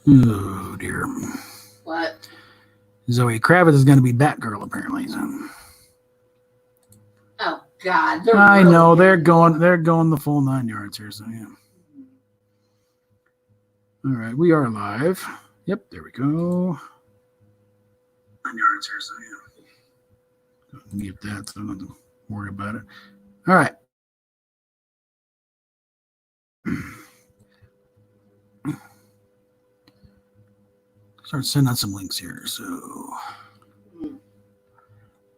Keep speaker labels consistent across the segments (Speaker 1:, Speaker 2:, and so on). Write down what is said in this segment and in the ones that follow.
Speaker 1: Oh, dear.
Speaker 2: What?
Speaker 1: Zoe Kravitz is going to be Batgirl, apparently. So.
Speaker 2: Oh, God.
Speaker 1: I know. They're going the full 9 yards here. So, yeah. All right. We are live. Yep. There we go. 9 yards here. So, yeah. Mute that so I don't have to worry about it. All right. Start sending out some links here. So,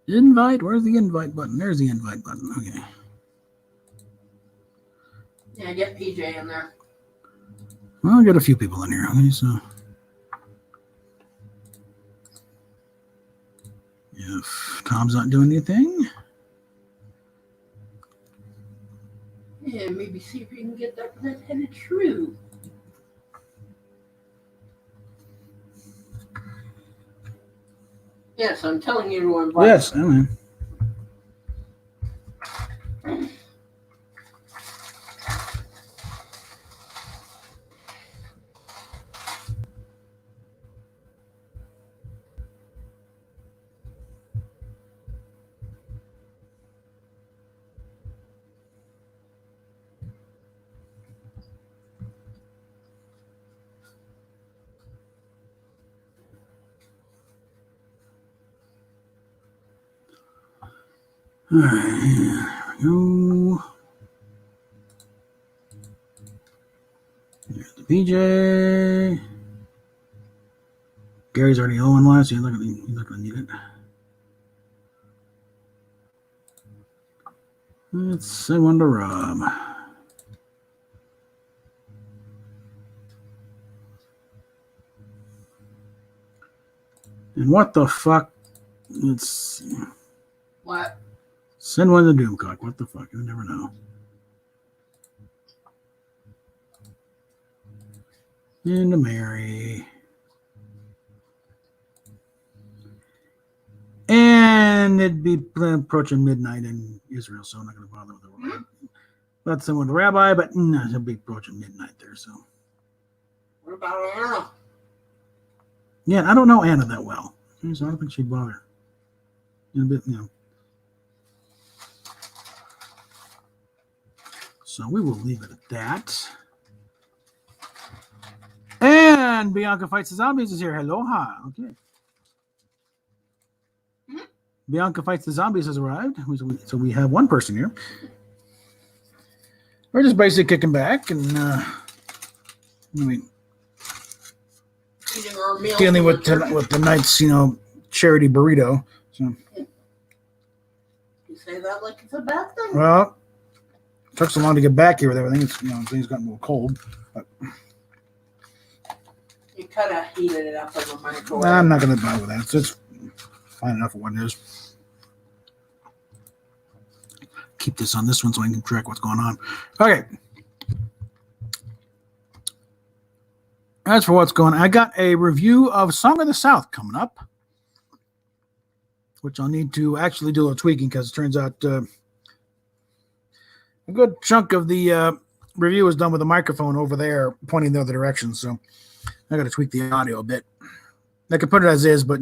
Speaker 1: invite. Where's the invite button? There's the invite button. Okay.
Speaker 2: Yeah, get PJ in there.
Speaker 1: Well, I got a few people in here. Okay, so if Tom's not doing anything,
Speaker 2: yeah, maybe see if you can get that red-headed shrew. Yes, I'm telling you to invite.
Speaker 1: Yes, I am. All right, here we go. There's the PJ. Gary's already on last. He's not going to need it. Let's send one to Rob. And what the fuck? Let's see.
Speaker 2: What?
Speaker 1: Send one to Doomcock. What the fuck? You never know. And to Mary. And it'd be approaching midnight in Israel, so I'm not going to bother with the rabbi. That's someone the rabbi, but no, it'll be approaching midnight there. So.
Speaker 2: What about Anna?
Speaker 1: Yeah, I don't know Anna that well, so I don't think she'd bother. In a bit, So we will leave it at that. And Bianca Fights the Zombies is here. Aloha. Okay. Bianca Fights the Zombies has arrived. So we have one person here. We're just basically kicking back and dealing with the night's, charity burrito. So.
Speaker 2: You say that like it's a bad thing?
Speaker 1: Well, it took so long to get back here with everything. It's, things gotten a little cold. But.
Speaker 2: You could have heated it up in the microwave.
Speaker 1: I'm not going to bother with that. It's just fine enough for what it is. Keep this on this one so I can track what's going on. Okay. As for what's going on, I got a review of Song of the South coming up, which I'll need to actually do a little tweaking because it turns out a good chunk of the review is done with a microphone over there pointing the other direction. So I got to tweak the audio a bit. I could put it as is, but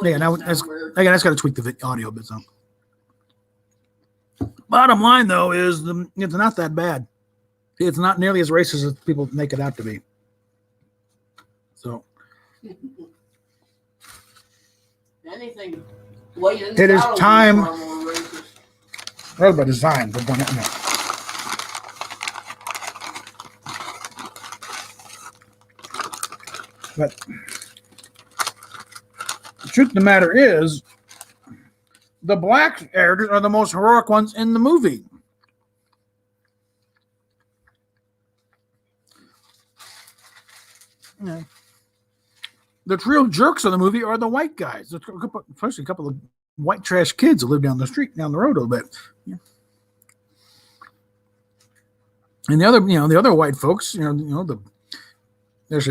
Speaker 1: Yeah, I just got to tweak the audio a bit. So, bottom line though is it's not that bad. It's not nearly as racist as people make it out to be. So,
Speaker 2: anything.
Speaker 1: It is time. Well, by design, but But the truth of the matter is, the black characters are the most heroic ones in the movie. The real jerks of the movie are the white guys, especially a couple of white trash kids who live down the road a little bit. Yeah. And the other white folks, especially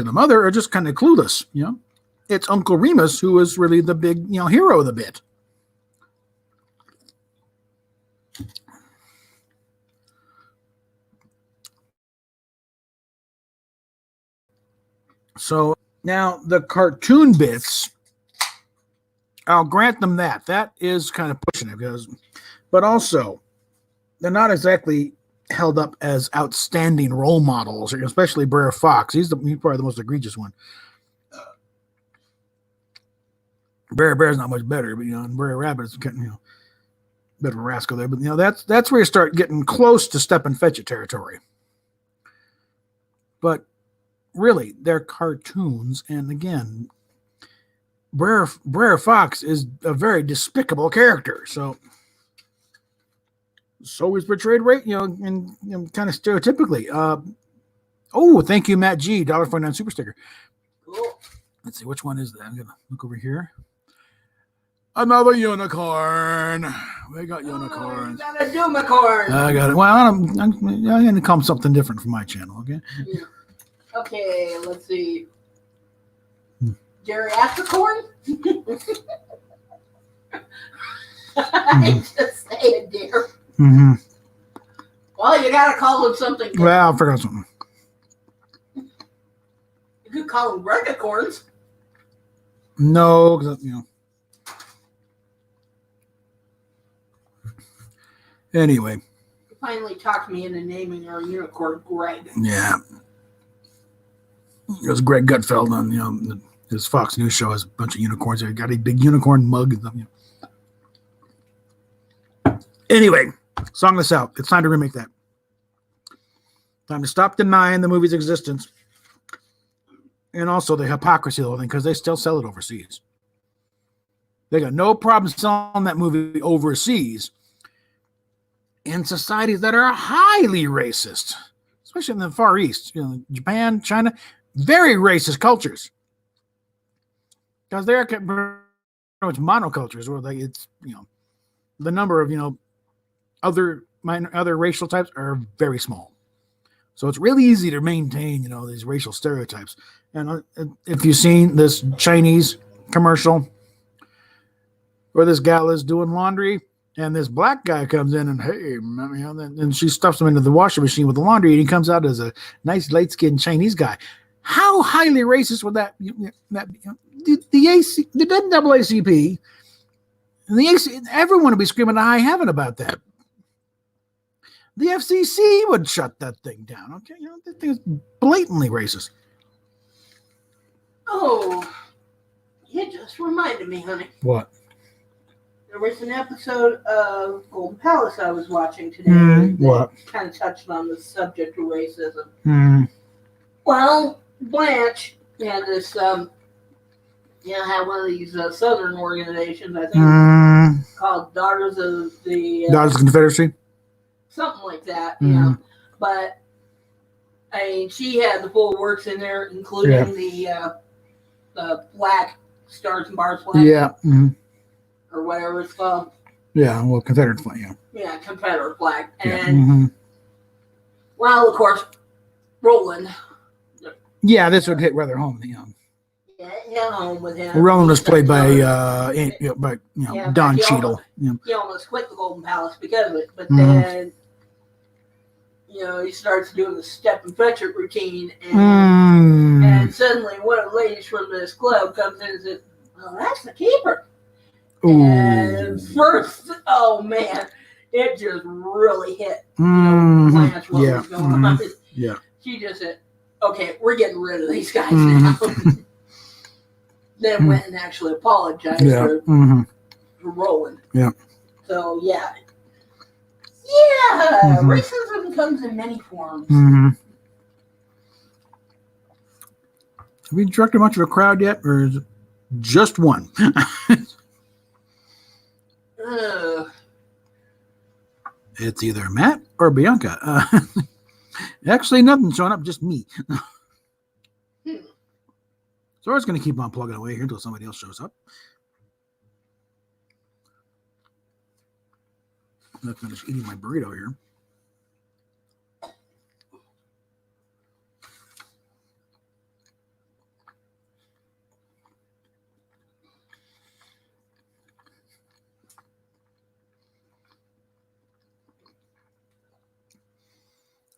Speaker 1: the mother, are just kind of clueless. It's Uncle Remus who is really the big, hero of the bit. So now the cartoon bits, I'll grant them that. That is kind of pushing it but also they're not exactly held up as outstanding role models, especially Brer Fox. He's probably the most egregious one. Bear's not much better, but and Brer Rabbit is getting bit of a rascal there. But that's where you start getting close to step and fetch it territory. But really, they're cartoons, and again, Brer Fox is a very despicable character. So he's portrayed right, and kind of stereotypically. Thank you, Matt G. $1.49 super sticker.
Speaker 2: Cool.
Speaker 1: Let's see, which one is that? I'm gonna look over here. Another unicorn. We got unicorns.
Speaker 2: You got a unicorn.
Speaker 1: I got it. Well, I'm going to call them something different from my channel, okay?
Speaker 2: Yeah. Okay, let's see. Geriatricorn? I just say it, dear.
Speaker 1: Mm-hmm.
Speaker 2: Well, you got to call them something different.
Speaker 1: Well, I forgot something.
Speaker 2: You could call them regacorns.
Speaker 1: No, because, Anyway.
Speaker 2: You finally talked me into naming our unicorn Greg.
Speaker 1: Yeah. It was Greg Gutfeld on, his Fox News show has a bunch of unicorns. He got a big unicorn mug. Anyway, song this out. It's time to remake that. Time to stop denying the movie's existence. And also the hypocrisy of the whole thing, because they still sell it overseas. They got no problem selling that movie overseas in societies that are highly racist, especially in the Far East, Japan, China, very racist cultures. Because they're pretty much monocultures, where it's the number of other racial types are very small. So it's really easy to maintain these racial stereotypes. And if you've seen this Chinese commercial where this gal is doing laundry, and this black guy comes in and, hey, and she stuffs him into the washing machine with the laundry, and he comes out as a nice light-skinned Chinese guy. How highly racist would that be? The NAACP, and the AC, everyone would be screaming to high heaven about that. The FCC would shut that thing down. Okay, that thing is blatantly racist.
Speaker 2: Oh, you just reminded me, honey.
Speaker 1: What?
Speaker 2: There was an episode of Golden Palace I was watching today that
Speaker 1: what?
Speaker 2: kind of touched on the subject of racism.
Speaker 1: Well,
Speaker 2: Blanche had this, had one of these Southern organizations, I think, called Daughters of the
Speaker 1: Daughters of the Confederacy,
Speaker 2: something like that. But I mean, she had the full works in there, including the black stars and bars flag.
Speaker 1: Yeah.
Speaker 2: Or whatever it's called.
Speaker 1: Yeah, well, Confederate flag, yeah.
Speaker 2: Yeah, Confederate flag. And, well, of course, Roland.
Speaker 1: Yeah, this would hit rather home.
Speaker 2: Yeah, hit home with him.
Speaker 1: Roland was played by Don Cheadle.
Speaker 2: He almost quit the Golden Palace because of it. But then, he starts doing the step and fetch it routine. And suddenly one of the ladies from this club comes in and says, well, that's the keeper. And first, oh man, it just really hit Blanche what was going on.
Speaker 1: Yeah.
Speaker 2: She just said, okay, we're getting rid of these guys now. Then went and actually apologized for Roland.
Speaker 1: Yeah.
Speaker 2: So, racism comes in many forms.
Speaker 1: Have you directed much of a crowd yet, or is it just one? It's either Matt or Bianca. Actually, nothing's showing up, just me. So I was going to keep on plugging away here until somebody else shows up. I'm finished eating my burrito here.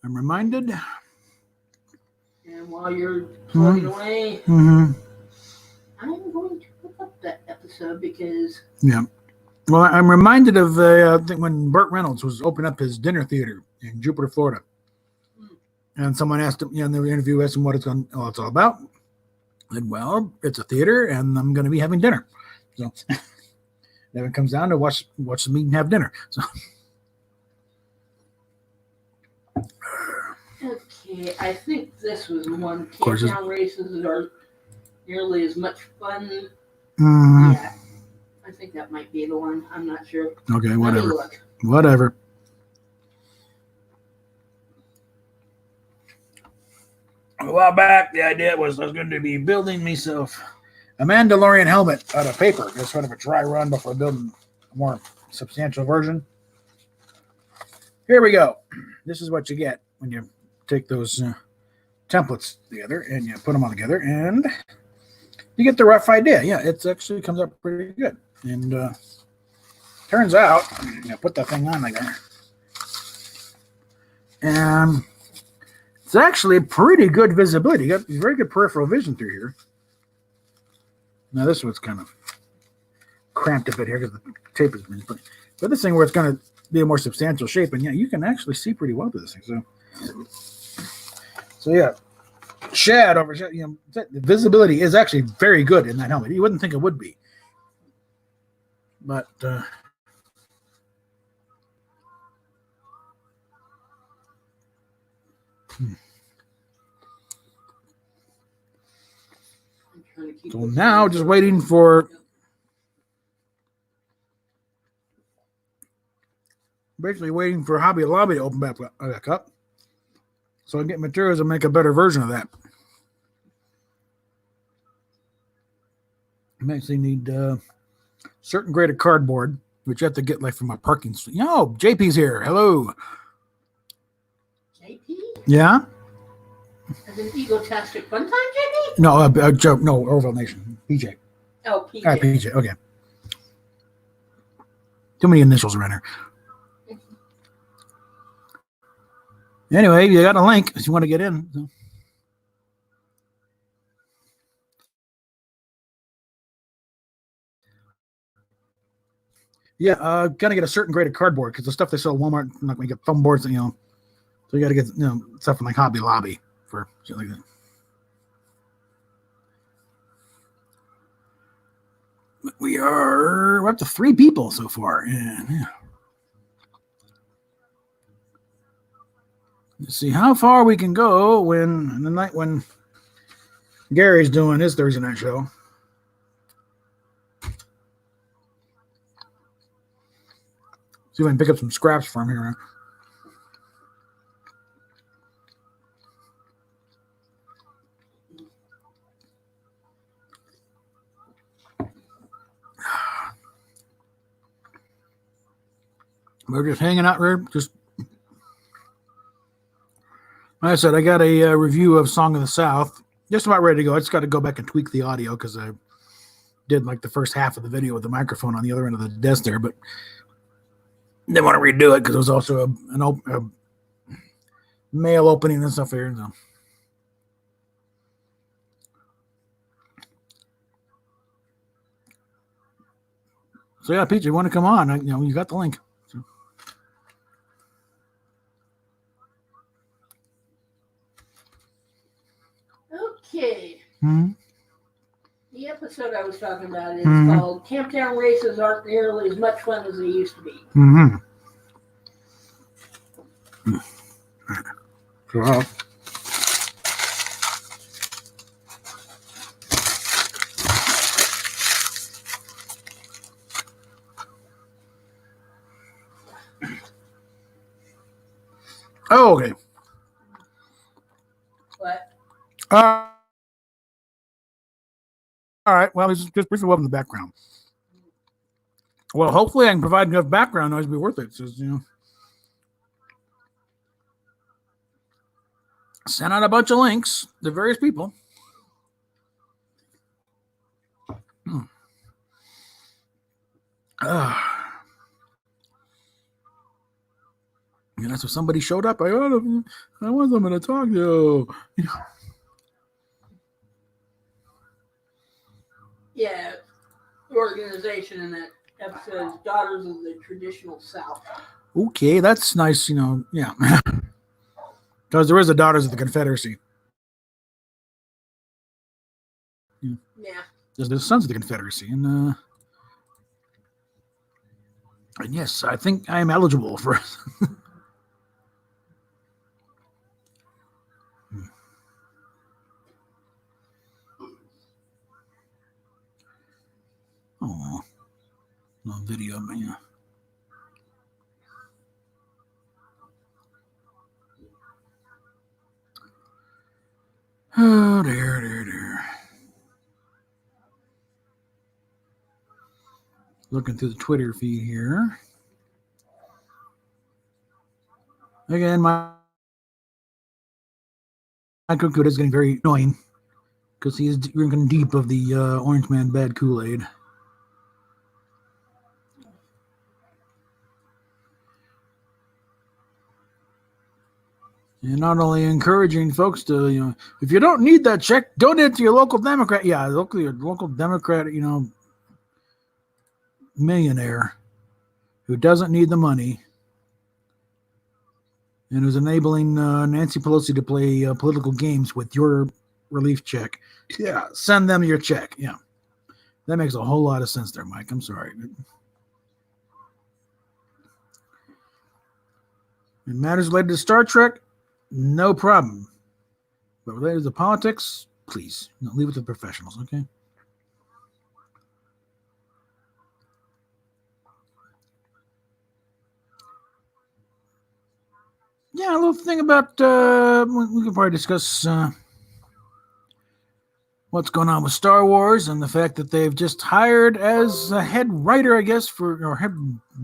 Speaker 1: I'm reminded.
Speaker 2: And while you're plugging away,
Speaker 1: Mm-hmm.
Speaker 2: I'm going to look up that episode because
Speaker 1: Yeah. Well, I'm reminded of I think when Burt Reynolds was opening up his dinner theater in Jupiter, Florida, and someone asked him, in the interview, asked him what it's all about. I said, well, it's a theater, and I'm going to be having dinner. So then it comes down to watch the meet and have dinner. So.
Speaker 2: Okay, I think this was the one.
Speaker 1: course,
Speaker 2: Camptown races are nearly as much fun.
Speaker 1: Mm-hmm.
Speaker 2: Yeah, I think that might be the one. I'm not sure.
Speaker 1: Okay,
Speaker 2: Let
Speaker 1: whatever.
Speaker 2: me look.
Speaker 1: Whatever. A while back, the idea was I was going to be building myself a Mandalorian helmet out of paper, just sort of a dry run before building a more substantial version. Here we go. This is what you get when you take those templates together and you put them all together, and you get the rough idea. Yeah, it actually comes up pretty good. And turns out, put that thing on like that, and it's actually pretty good visibility. You got very good peripheral vision through here. Now this one's kind of cramped a bit here because the tape has been put. But this thing where it's going to be a more substantial shape, and yeah, you can actually see pretty well through this thing. So yeah, shad over shad. The visibility is actually very good in that helmet. You wouldn't think it would be, but. So now, just waiting for Hobby Lobby to open back up, so I can get materials and make a better version of that. I actually need certain grade of cardboard, which you have to get like from a parking street. JP's here. Hello.
Speaker 2: JP?
Speaker 1: Yeah.
Speaker 2: As an egotastic fun time, JP?
Speaker 1: No, joke. No, Orville Nation. PJ.
Speaker 2: Oh, PJ.
Speaker 1: PJ. Okay. Too many initials around here. Anyway, you got a link if you want to get in. So. Yeah, gotta get a certain grade of cardboard because the stuff they sell at Walmart, I'm not gonna get foam boards, So you gotta get stuff from like Hobby Lobby for shit like that. We're up to 3 people so far. And, yeah. Let's see how far we can go in the night when Gary's doing his Thursday night show. See if I can pick up some scraps from here. We're just hanging out here. Just like I said, I got a review of Song of the South. Just about ready to go. I just got to go back and tweak the audio because I did like the first half of the video with the microphone on the other end of the desk there, but didn't want to redo it because it was also a mail opening and stuff here. So yeah, Pete, you want to come on? You got the link. So.
Speaker 2: Okay.
Speaker 1: Mm-hmm.
Speaker 2: The episode I was talking about is called Camptown Races Aren't Nearly as Much Fun as They Used to Be.
Speaker 1: Mm-hmm. So, oh, okay.
Speaker 2: What?
Speaker 1: All right. Well, just briefly welcome the background. Well, hopefully I can provide enough background noise to be worth it. So, send out a bunch of links to various people. And that's if somebody showed up. I want someone to talk to.
Speaker 2: Yeah, the organization in that episode is Daughters of the Traditional South.
Speaker 1: Okay, that's nice, yeah. Because there is the Daughters of the Confederacy.
Speaker 2: Yeah.
Speaker 1: There's the Sons of the Confederacy. And yes, I think I am eligible for... Oh, no video, but yeah. Oh, dear. Looking through the Twitter feed here. Again, Michael Kuda is getting very annoying because he is drinking deep of the Orange Man bad Kool-Aid. And not only encouraging folks to, if you don't need that check, donate to your local Democrat. Yeah, your local Democrat, millionaire who doesn't need the money and who's enabling Nancy Pelosi to play political games with your relief check. Yeah, send them your check. Yeah, that makes a whole lot of sense there, Mike. I'm sorry. In matters related to Star Trek, no problem. But related to politics, please, leave it to the professionals, okay? Yeah, a little thing about, we can probably discuss what's going on with Star Wars and the fact that they've just hired as a head writer, I guess, or head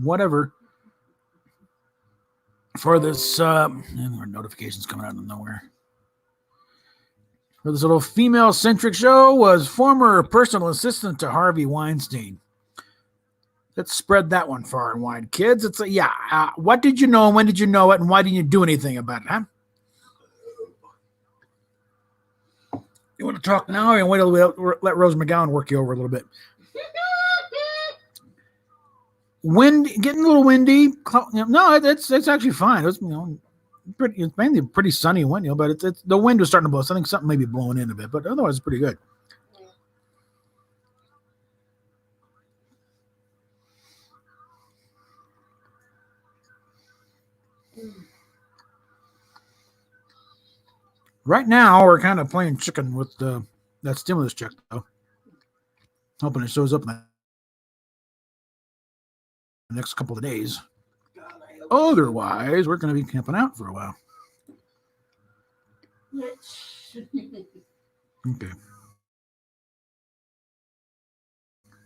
Speaker 1: whatever, for this, and there are notifications coming out of nowhere. For this little female-centric show was former personal assistant to Harvey Weinstein. Let's spread that one far and wide, kids. It's what did you know, and when did you know it, and why didn't you do anything about it, huh? You want to talk now, or wait till we let Rose McGowan work you over a little bit? Getting a little windy. No, it's actually fine. It's it's mainly a pretty sunny wind, but it's the wind was starting to blow. So I think something may be blowing in a bit, but otherwise it's pretty good. Right now, we're kind of playing chicken with that stimulus check, though. Hoping it shows up in the next couple of days. Otherwise, we're going to be camping out for a while. Okay.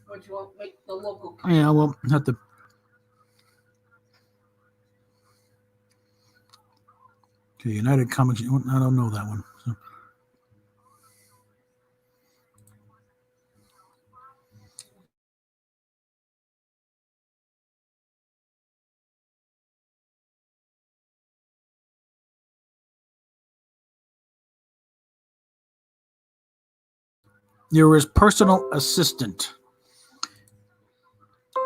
Speaker 2: What you want to make the local?
Speaker 1: Yeah, we'll have to. Okay, United Comics. I don't know that one. So. You're his personal assistant.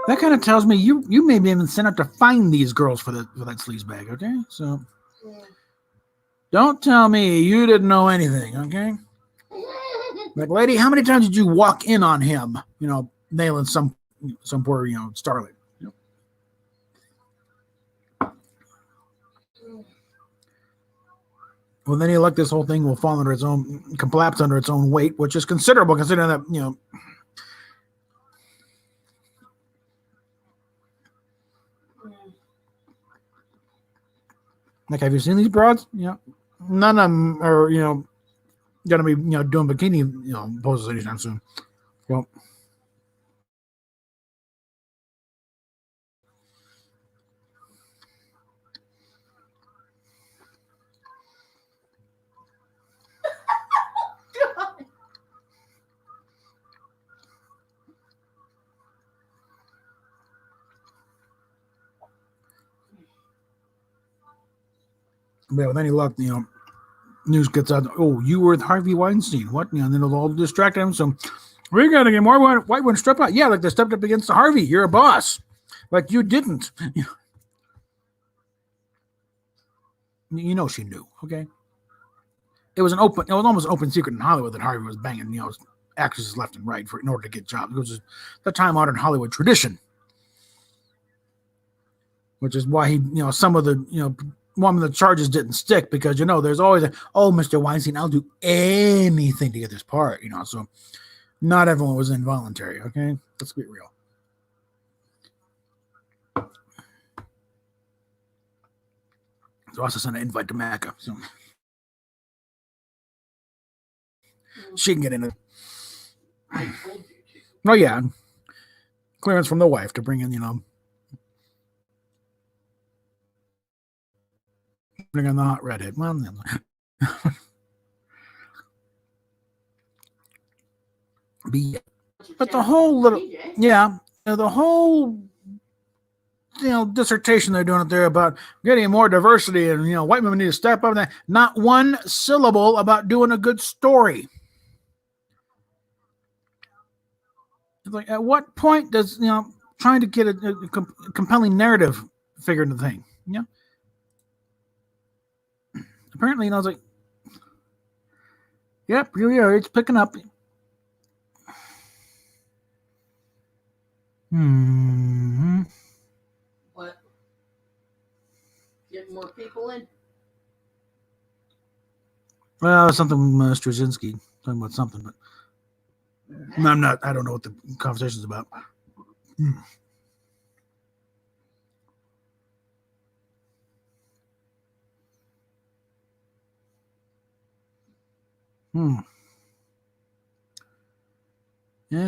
Speaker 1: That kind of tells me you may be even sent out to find these girls for that sleaze bag, okay? So don't tell me you didn't know anything, okay? Like, lady, how many times did you walk in on him, nailing some poor, starlet? Well, then you look, this whole thing will fall under its own, collapse under its own weight, which is considerable considering that, like, have you seen these broads? None of them are, going to be, doing bikini, poses anytime soon. Well, but with any luck, news gets out. Oh, you were with Harvey Weinstein. What? And then it'll all distract him. So We got to get more white ones step out. Yeah, like they stepped up against the Harvey. You're a boss. Like you didn't. You know she knew. Okay. It was almost an open secret in Hollywood that Harvey was banging, actresses left and right in order to get jobs. It was the time-honored Hollywood tradition, which is why some of the one of the charges didn't stick because there's always Mr. Weinstein, I'll do anything to get this part, so not everyone was involuntary. Okay, let's be real. So I also sent an invite to Macca, so she can get in it. Oh yeah, clearance from the wife to bring in, bring in the hot redhead. Well, but the whole the whole dissertation they're doing up there about getting more diversity and white women need to step up. That not one syllable about doing a good story. It's like, at what point does trying to get a compelling narrative figure into the thing? Apparently, it's like, yep, here we are. It's picking up.
Speaker 2: What? Get more people in?
Speaker 1: Well, something Straczynski talking about something, but I'm not. I don't know what the conversation's about. And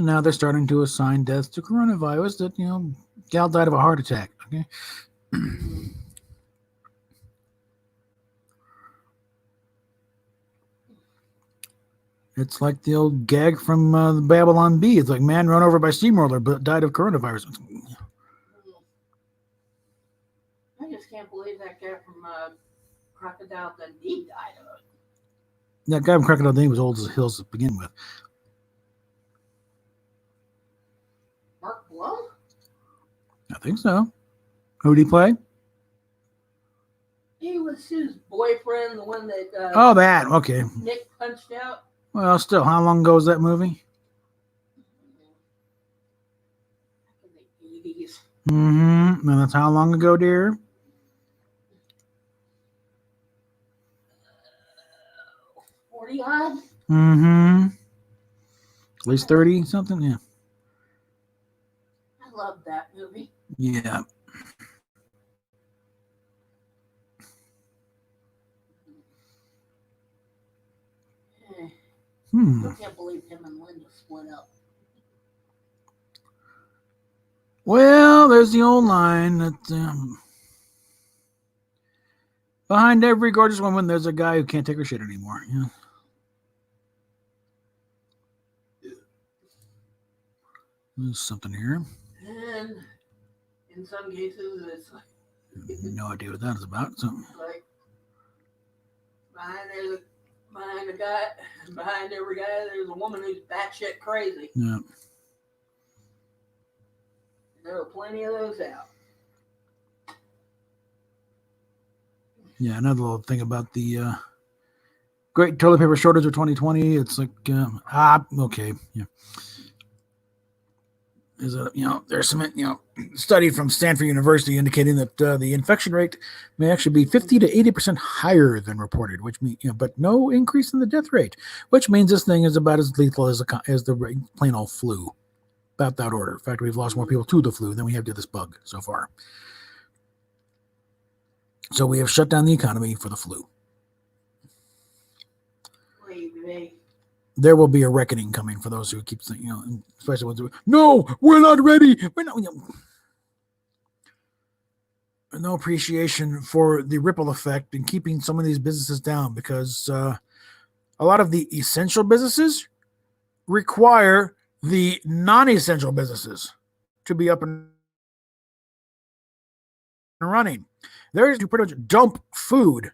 Speaker 1: now they're starting to assign deaths to coronavirus that, gal died of a heart attack. Okay. It's like the old gag from the Babylon Bee. It's like man run over by steamroller but died of coronavirus.
Speaker 2: I just can't believe that guy from Crocodile Dundee died of it.
Speaker 1: That guy from Crocodile Dundee was old as the hills to begin with.
Speaker 2: Mark Blum?
Speaker 1: I think so. Who did he play?
Speaker 2: He was his boyfriend, the one that
Speaker 1: that. Okay.
Speaker 2: Nick punched out.
Speaker 1: Well, still, how long ago was that movie?
Speaker 2: In the 80s.
Speaker 1: And that's how long ago, dear?
Speaker 2: 40-odd?
Speaker 1: At least 30 something, yeah.
Speaker 2: I love that movie.
Speaker 1: Yeah.
Speaker 2: I can't believe him and Linda split up.
Speaker 1: Well, there's the old line that behind every gorgeous woman, there's a guy who can't take her shit anymore. Yeah. There's something here.
Speaker 2: And in some cases, it's like
Speaker 1: no idea what that is about. So
Speaker 2: like behind every guy, there's a woman who's batshit crazy.
Speaker 1: yeah.
Speaker 2: There are plenty of those out.
Speaker 1: Yeah, another little thing about the great toilet paper shortage of 2020. It's like, okay, yeah. Is there's some study from Stanford University indicating that the infection rate may actually be 50 to 80% higher than reported, which means but no increase in the death rate, which means this thing is about as lethal as the plain old flu. About that order. In fact, we've lost more people to the flu than we have to this bug so far. So we have shut down the economy for the flu. There will be a reckoning coming for those who keep saying, especially ones who, no, we're not ready. We're not. No appreciation for the ripple effect in keeping some of these businesses down because a lot of the essential businesses require the non-essential businesses to be up and running. They're to pretty much dump food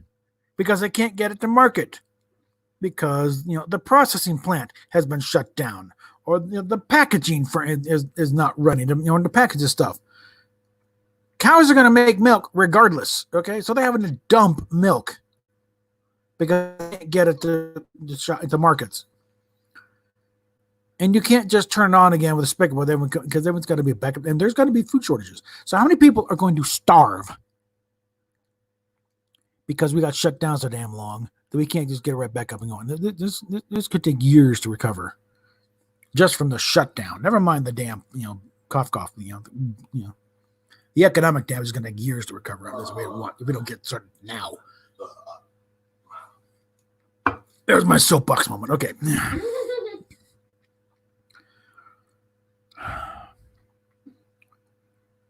Speaker 1: because they can't get it to market because the processing plant has been shut down or the packaging for is not running. The packages stuff. Cows are going to make milk regardless. Okay, so they're having to dump milk because they can't get it to markets. And you can't just turn it on again with a spigot because everyone's got to be a backup, and there's going to be food shortages. So how many people are going to starve because we got shut down so damn long that we can't just get right back up and going? This could take years to recover, just from the shutdown. Never mind the damn, cough, the economic damage is going to take years to recover on this way if we don't get started now. There's my soapbox moment. Okay.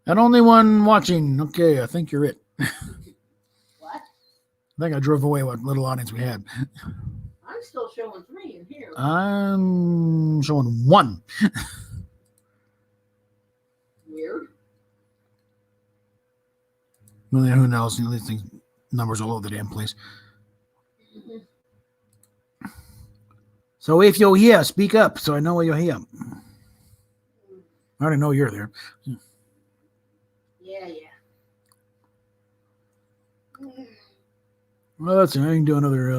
Speaker 1: And only one watching. Okay, I think you're it.
Speaker 2: What?
Speaker 1: I think I drove away what little audience we had.
Speaker 2: I'm still showing 3 in here.
Speaker 1: I'm showing 1.
Speaker 2: Weird.
Speaker 1: Well, who knows? These things, numbers all over the damn place. So if you're here, speak up so I know you're here. I already know you're there.
Speaker 2: Yeah.
Speaker 1: Well, that's it. I can do another.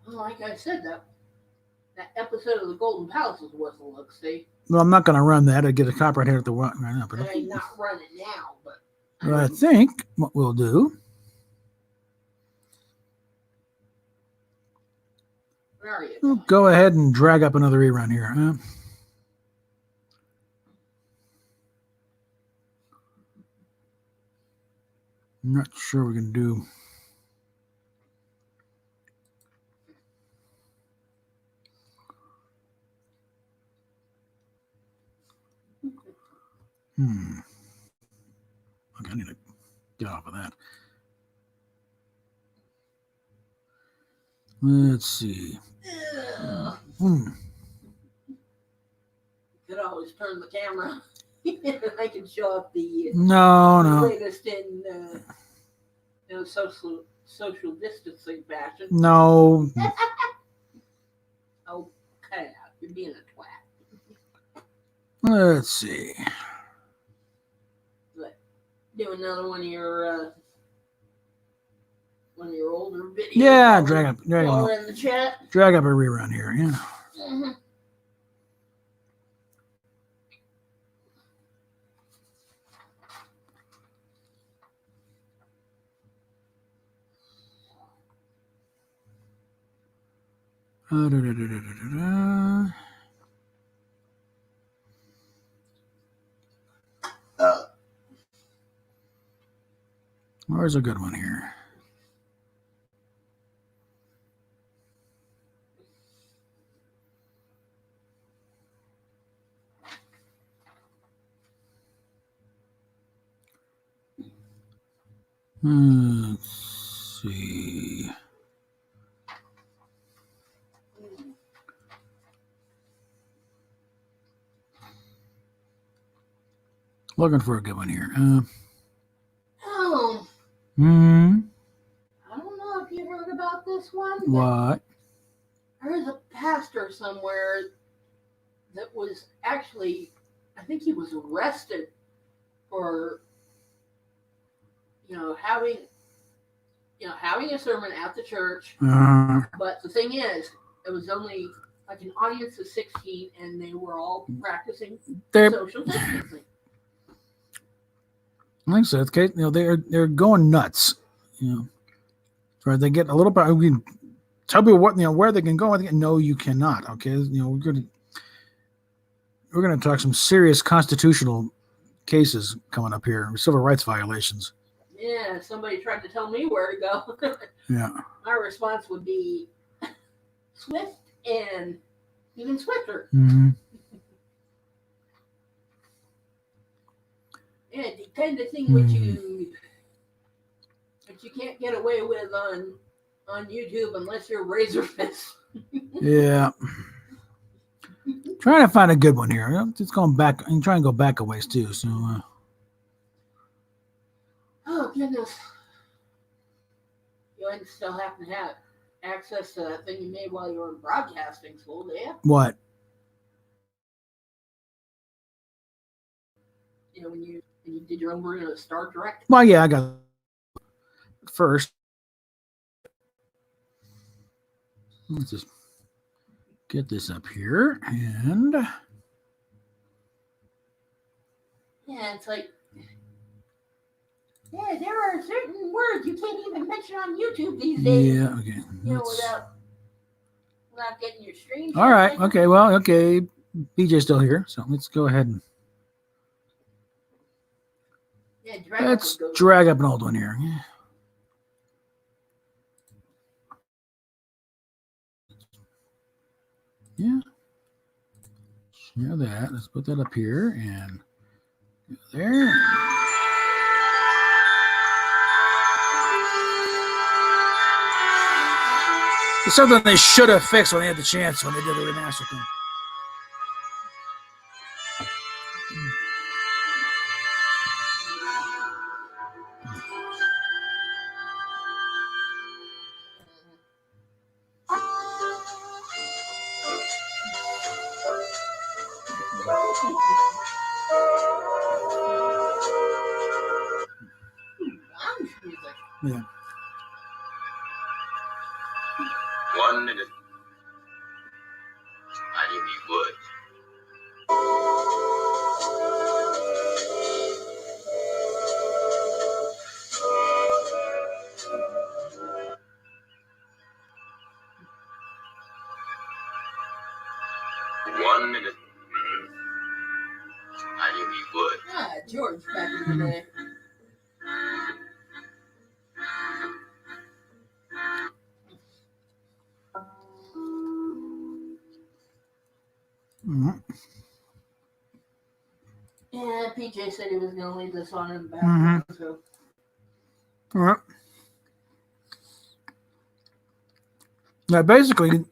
Speaker 2: Well, like I said, that episode of the Golden Palace is worth a look. See.
Speaker 1: Well, I'm not going to run that. I get a copyright here at the right now. But
Speaker 2: I mean, not run it now, but.
Speaker 1: I think what we'll do. We'll go ahead and drag up another rerun here. I'm not sure we can do. Okay, I need to get off of that. Let's see.
Speaker 2: You could always turn the camera. I can show up the latest in social distancing fashion.
Speaker 1: No.
Speaker 2: Oh, cut it out. You're being a twat.
Speaker 1: Let's see.
Speaker 2: Do another one of your older videos.
Speaker 1: Yeah, drag up
Speaker 2: in the chat.
Speaker 1: Drag up a rerun here. Yeah.
Speaker 2: Mm-hmm.
Speaker 1: Where's a good one here? Let's see. Looking for a good one here.
Speaker 2: I don't know if you heard about this one.
Speaker 1: What?
Speaker 2: There's a pastor somewhere that was actually, I think he was arrested for, having a sermon at the church. But the thing is, it was only like an audience of 16, and they were all practicing social distancing.
Speaker 1: Like I said, okay, they're going nuts. So they get a little bit. We can tell people where they can go. No, you cannot. Okay, we're gonna talk some serious constitutional cases coming up here, civil rights violations.
Speaker 2: Yeah, somebody tried to tell me where to go.
Speaker 1: Yeah.
Speaker 2: My response would be swift and even swifter.
Speaker 1: Mm-hmm.
Speaker 2: Yeah, the kind of thing which you can't get away with on YouTube unless you're Razor Fist.
Speaker 1: Yeah. Trying to find a good one here. Just going back and try and go back a ways too. So.
Speaker 2: Oh, goodness. You wouldn't still happen to have access to that thing you made while you were in broadcasting school, do you?
Speaker 1: What?
Speaker 2: You know, when you did your own version of Star Trek?
Speaker 1: Well, yeah, I got first. Let's just get this up here and
Speaker 2: Yeah, it's like, yeah, there are certain words you can't even mention on YouTube these days.
Speaker 1: yeah, okay.
Speaker 2: You know, without getting your stream.
Speaker 1: All right, okay, well, okay. BJ's still here, so let's go ahead and
Speaker 2: Yeah,
Speaker 1: let's drag up an old one here. Yeah. Share that. Let's put that up here and there. It's something they should have fixed when they had the chance when they did the remaster thing. Yeah.
Speaker 3: 1 minute. I knew he would. One minute. I knew he would.
Speaker 2: Ah, George back in the day.
Speaker 1: Mm-hmm.
Speaker 2: Yeah, PJ said he was going to leave this on in the background.
Speaker 1: Mm-hmm.
Speaker 2: So.
Speaker 1: All right. Now, basically,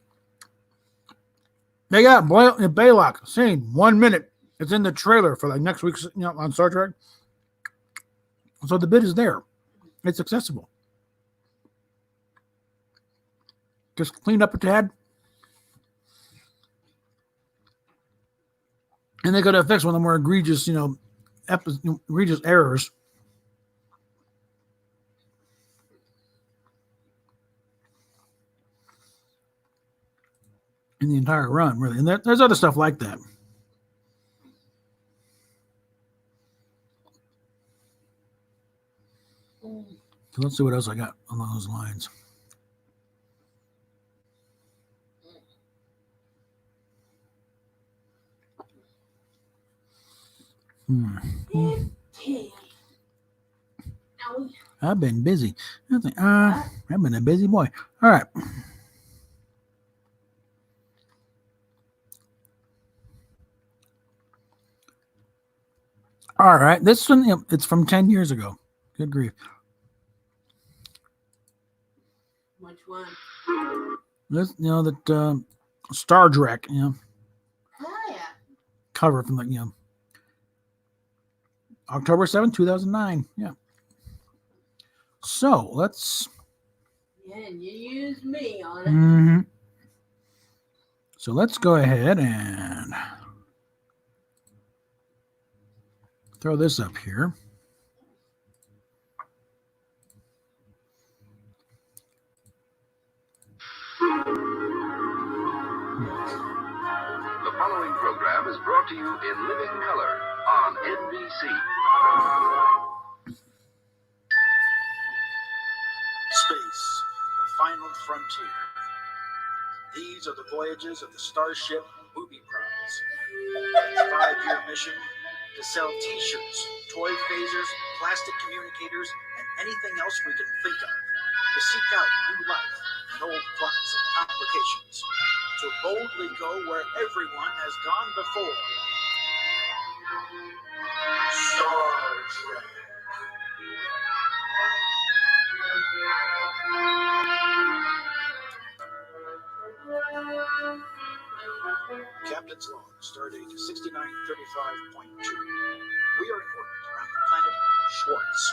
Speaker 1: they got Baylock saying 1 minute. It's in the trailer for like next week's, on Star Trek. So the bit is there. It's accessible. Just clean up a tad. And they could have fixed one of the more egregious, egregious errors. In the entire run, really. And there's other stuff like that. So let's see what else I got along those lines. I've been busy. I've been a busy boy. All right. All right. This one, it's from 10 years ago. Good grief.
Speaker 2: Which one?
Speaker 1: This, that Star Trek,
Speaker 2: Oh, yeah.
Speaker 1: cover from October 7th, 2009. Yeah. So let's.
Speaker 2: Yeah, and you used me on it.
Speaker 1: Mm-hmm. So let's go ahead and throw this up here.
Speaker 3: The following program is brought to you in living color on NBC.
Speaker 1: Space, the final frontier. These are the voyages of the Starship Booby Prize. Its 5-year mission to sell T-shirts, toy phasers, plastic communicators, and anything else we can think of to seek out new life in old plots and complications. To boldly go where everyone has gone before. Star Trek. Captain's log, stardate 6935.2. We are in orbit around the planet Schwartz.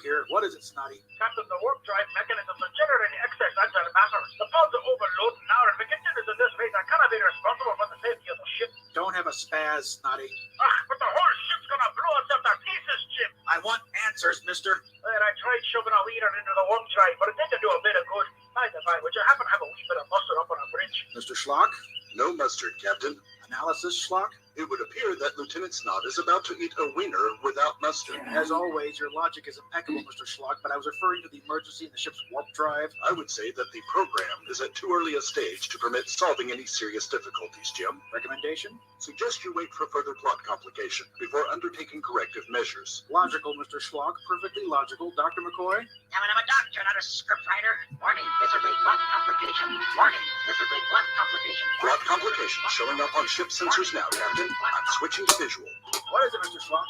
Speaker 1: here. What is it, Snotty?
Speaker 4: Captain, the warp drive mechanisms are generating excess antimatter. The pods are overloaded now, and if it continues in this rate, I cannot be responsible for the safety of the ship.
Speaker 1: Don't have a spaz, Snotty.
Speaker 4: But the whole ship's gonna blow itself to pieces, Jim.
Speaker 1: I want answers, mister.
Speaker 4: And I tried shoving a leader into the warp drive, but it didn't do a bit of good. By the by, would you happen to have a wee bit of mustard up on a bridge?
Speaker 1: Mr. Schlock?
Speaker 3: No mustard, Captain.
Speaker 1: Analysis, Schlock?
Speaker 3: It would appear that Lieutenant Snot is about to eat a wiener without mustard.
Speaker 1: As always, your logic is impeccable, Mr. Schlock, but I was referring to the emergency in the ship's warp drive.
Speaker 3: I would say that the program is at too early a stage to permit solving any serious difficulties, Jim.
Speaker 1: Recommendation?
Speaker 3: Suggest you wait for further plot complication before undertaking corrective measures.
Speaker 1: Logical, Mr. Schlock. Perfectly logical. Dr. McCoy?
Speaker 5: Damn it, I'm a doctor, not a scriptwriter. Warning, miserably plot complication. Warning, miserably plot complication.
Speaker 3: Plot complication showing up on ship sensors now, Captain. I'm switching to visual.
Speaker 1: What is it, Mr. Schlock?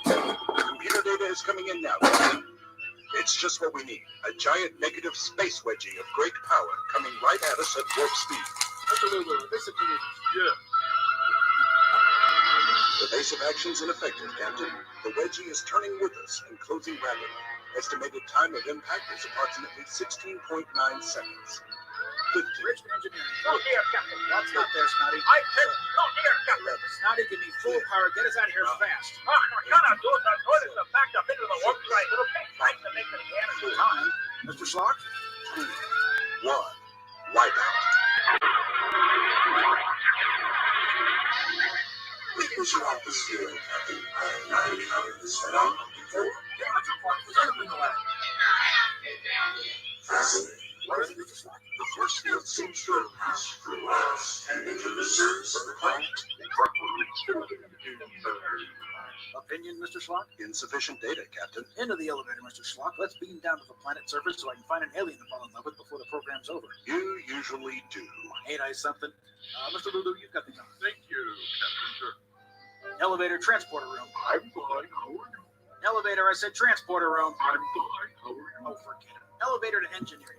Speaker 3: Computer data is coming in now, Captain. It's just what we need. A giant negative space wedgie of great power coming right at us at warp speed.
Speaker 1: Mr. Lulu, listen to me.
Speaker 3: Yeah. The base of action's ineffective, Captain. The wedgie is turning with us and closing rapidly. Estimated time of impact is approximately 16.9 seconds. 15.
Speaker 1: Richmond Engineering.
Speaker 4: No, dear, Captain.
Speaker 1: That's not there, Snotty.
Speaker 4: I said, no, dear, Captain.
Speaker 1: Snotty, give me full power. Get us out of here fast.
Speaker 4: We're gonna do it. The toilets are backed up into the warp drive. It'll take time to make it again.
Speaker 1: Time. Mr. Schlock?
Speaker 3: 2, 1. Wipeout.
Speaker 6: Because you have the skill, Captain. I have this phenomenon before. Fascinating. What is Mr. Schlock? The force field seems to have passed through us and into the surface of the planet.
Speaker 1: Opinion, Mr. Schlock?
Speaker 3: Insufficient data, Captain.
Speaker 1: Into the elevator, Mr. Schlock. Let's beam down to the planet surface so I can find an alien to fall in love with before the program's over.
Speaker 3: You usually do.
Speaker 1: Ain't I something? Mr. Lulu, you've got the number.
Speaker 6: Thank you, Captain Kirk.
Speaker 1: Elevator transporter room.
Speaker 6: I'm fine. How are you?
Speaker 1: Elevator, I said transporter room.
Speaker 6: I'm fine. How are you?
Speaker 1: Oh, forget it. Elevator to engineering.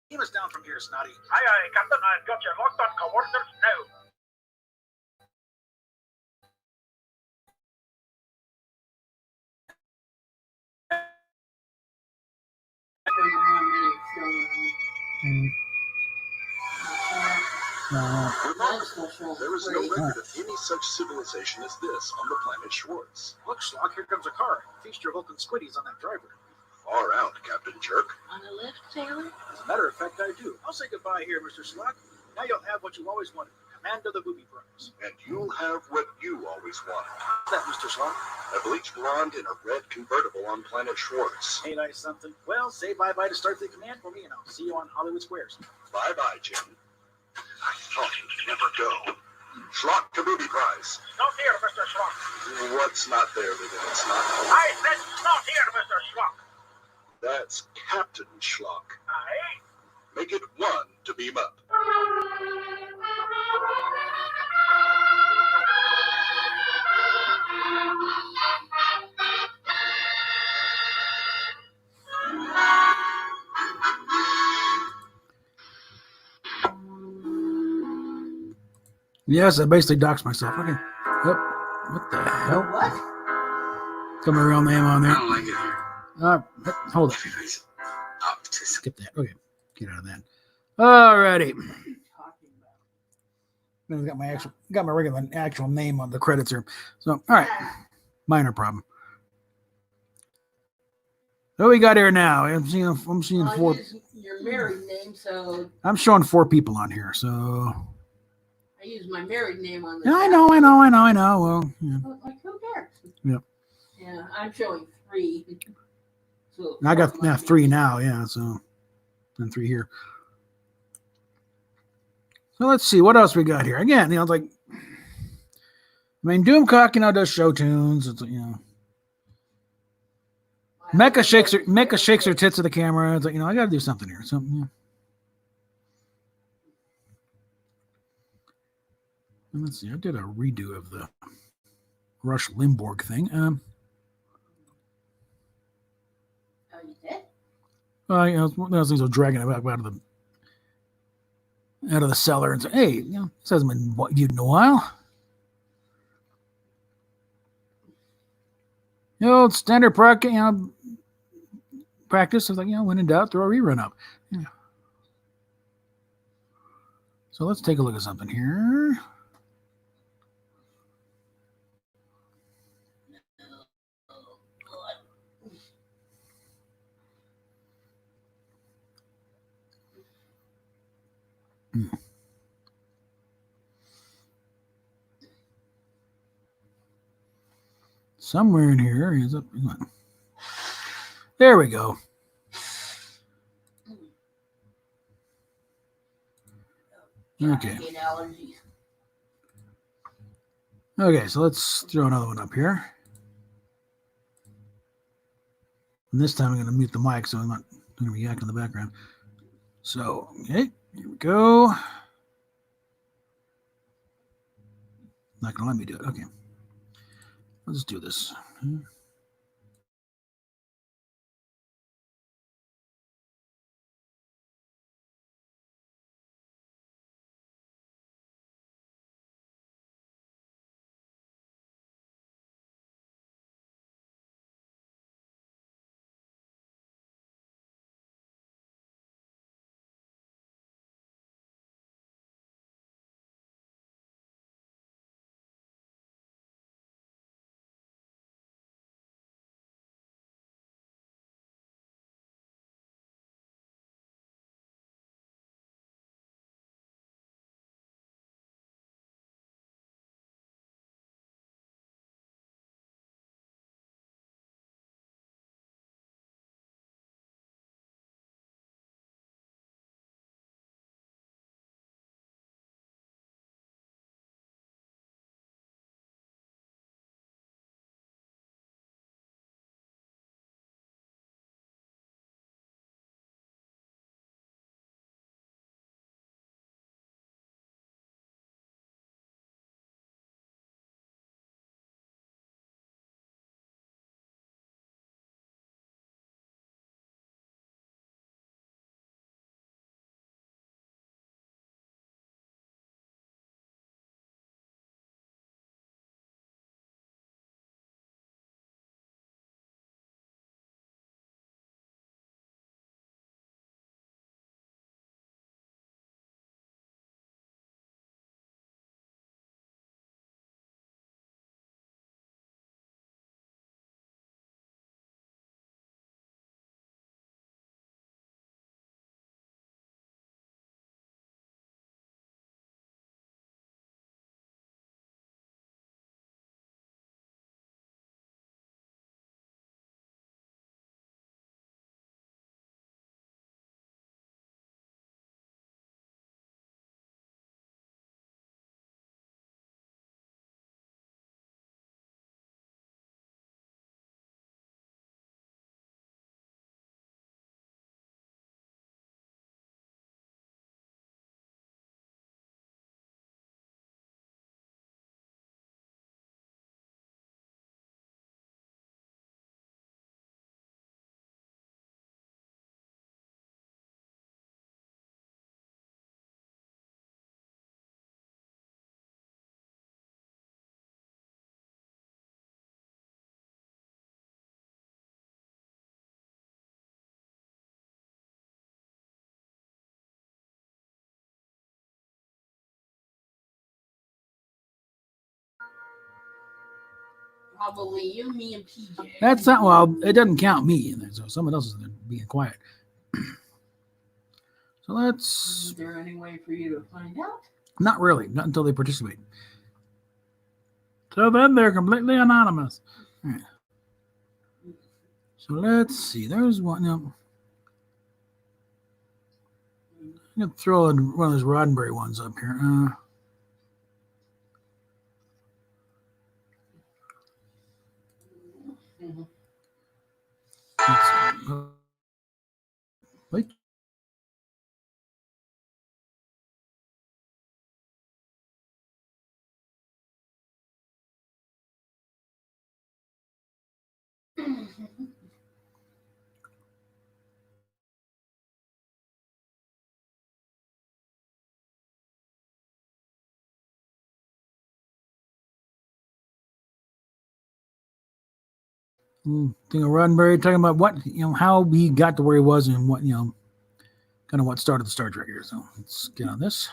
Speaker 1: Beam us down from here, Snotty.
Speaker 4: Aye, Captain. I've got you locked on coordinates now.
Speaker 3: There is no record of any such civilization as this on the planet Schwartz.
Speaker 1: Look, Schlock, here comes a car. Feast your Vulcan squiddies on that driver.
Speaker 3: Far out, Captain Jerk.
Speaker 2: On the left, Taylor?
Speaker 1: As a matter of fact, I do. I'll say goodbye here, Mr. Schlock. Now you'll have what you always wanted. Command of the booby prize.
Speaker 3: And you'll have what you always wanted.
Speaker 1: How's that, Mr. Schlock?
Speaker 3: A bleached blonde in a red convertible on planet Schwartz.
Speaker 1: Ain't I something? Well, say bye-bye to Starfleet Command for me, and I'll see you on Hollywood Squares.
Speaker 3: Bye-bye, Jim. I thought you'd never go. Schlock to booby prize.
Speaker 4: Not here, Mr. Schlock.
Speaker 3: What's not there, Lieutenant Snot?
Speaker 4: I said not here, Mr. Schlock.
Speaker 3: That's Captain Schlock.
Speaker 4: Aye.
Speaker 3: Make it 1 to beam up.
Speaker 1: Yes, I basically doxed myself. Okay. Yep. What the hell?
Speaker 2: What?
Speaker 1: Got my real name on
Speaker 6: I
Speaker 1: there.
Speaker 6: don't like it here.
Speaker 1: Hold on.
Speaker 6: Everybody's up to
Speaker 1: Skip that. Okay. Get out of that. Alrighty.
Speaker 2: Talking about.
Speaker 1: I've got my regular actual name on the credits here. So, all right. Minor problem. What we got here now? I'm seeing
Speaker 2: Well,
Speaker 1: four.
Speaker 2: I use your married name, so
Speaker 1: I'm showing 4 people on here. So
Speaker 2: I use my married name on the.
Speaker 1: yeah, I know. Well, yeah.
Speaker 2: Oh, like who cares?
Speaker 1: Yep.
Speaker 2: Yeah, I'm showing 3. So
Speaker 1: I got
Speaker 2: that might be-
Speaker 1: 3 now. Yeah, so and 3 here. So let's see what else we got here. Again, it's like, I mean, Doomcock, does show tunes. It's Mecca shakes her tits to the camera. It's like, I got to do something here. So yeah. And let's see. I did a redo of the Rush Limburg thing.
Speaker 2: Oh, you did?
Speaker 1: Those things are dragging it back out of the cellar and say, hey, this hasn't been viewed in a while. Standard practice of when in doubt, throw a rerun up. Yeah. So let's take a look at something here. Somewhere in here is up. There we go. Okay. Okay, so let's throw another one up here. And this time I'm going to mute the mic so I'm not going to be yakking in the background. So, okay, here we go. Not going to let me do it. Okay. Let's do this.
Speaker 2: Probably you, me, and PJ.
Speaker 1: That's not, well, it doesn't count me in there, so someone else is in there being quiet. So let's.
Speaker 2: Is there any way for you to find out?
Speaker 1: Not really, not until they participate. So then they're completely anonymous. All right. So let's see. There's one. No. I'm going to throw one of those Roddenberry ones up here. Let's see. Wait. Thing of Roddenberry talking about what, how he got to where he was and what, kind of what started the Star Trek here. So let's get on this.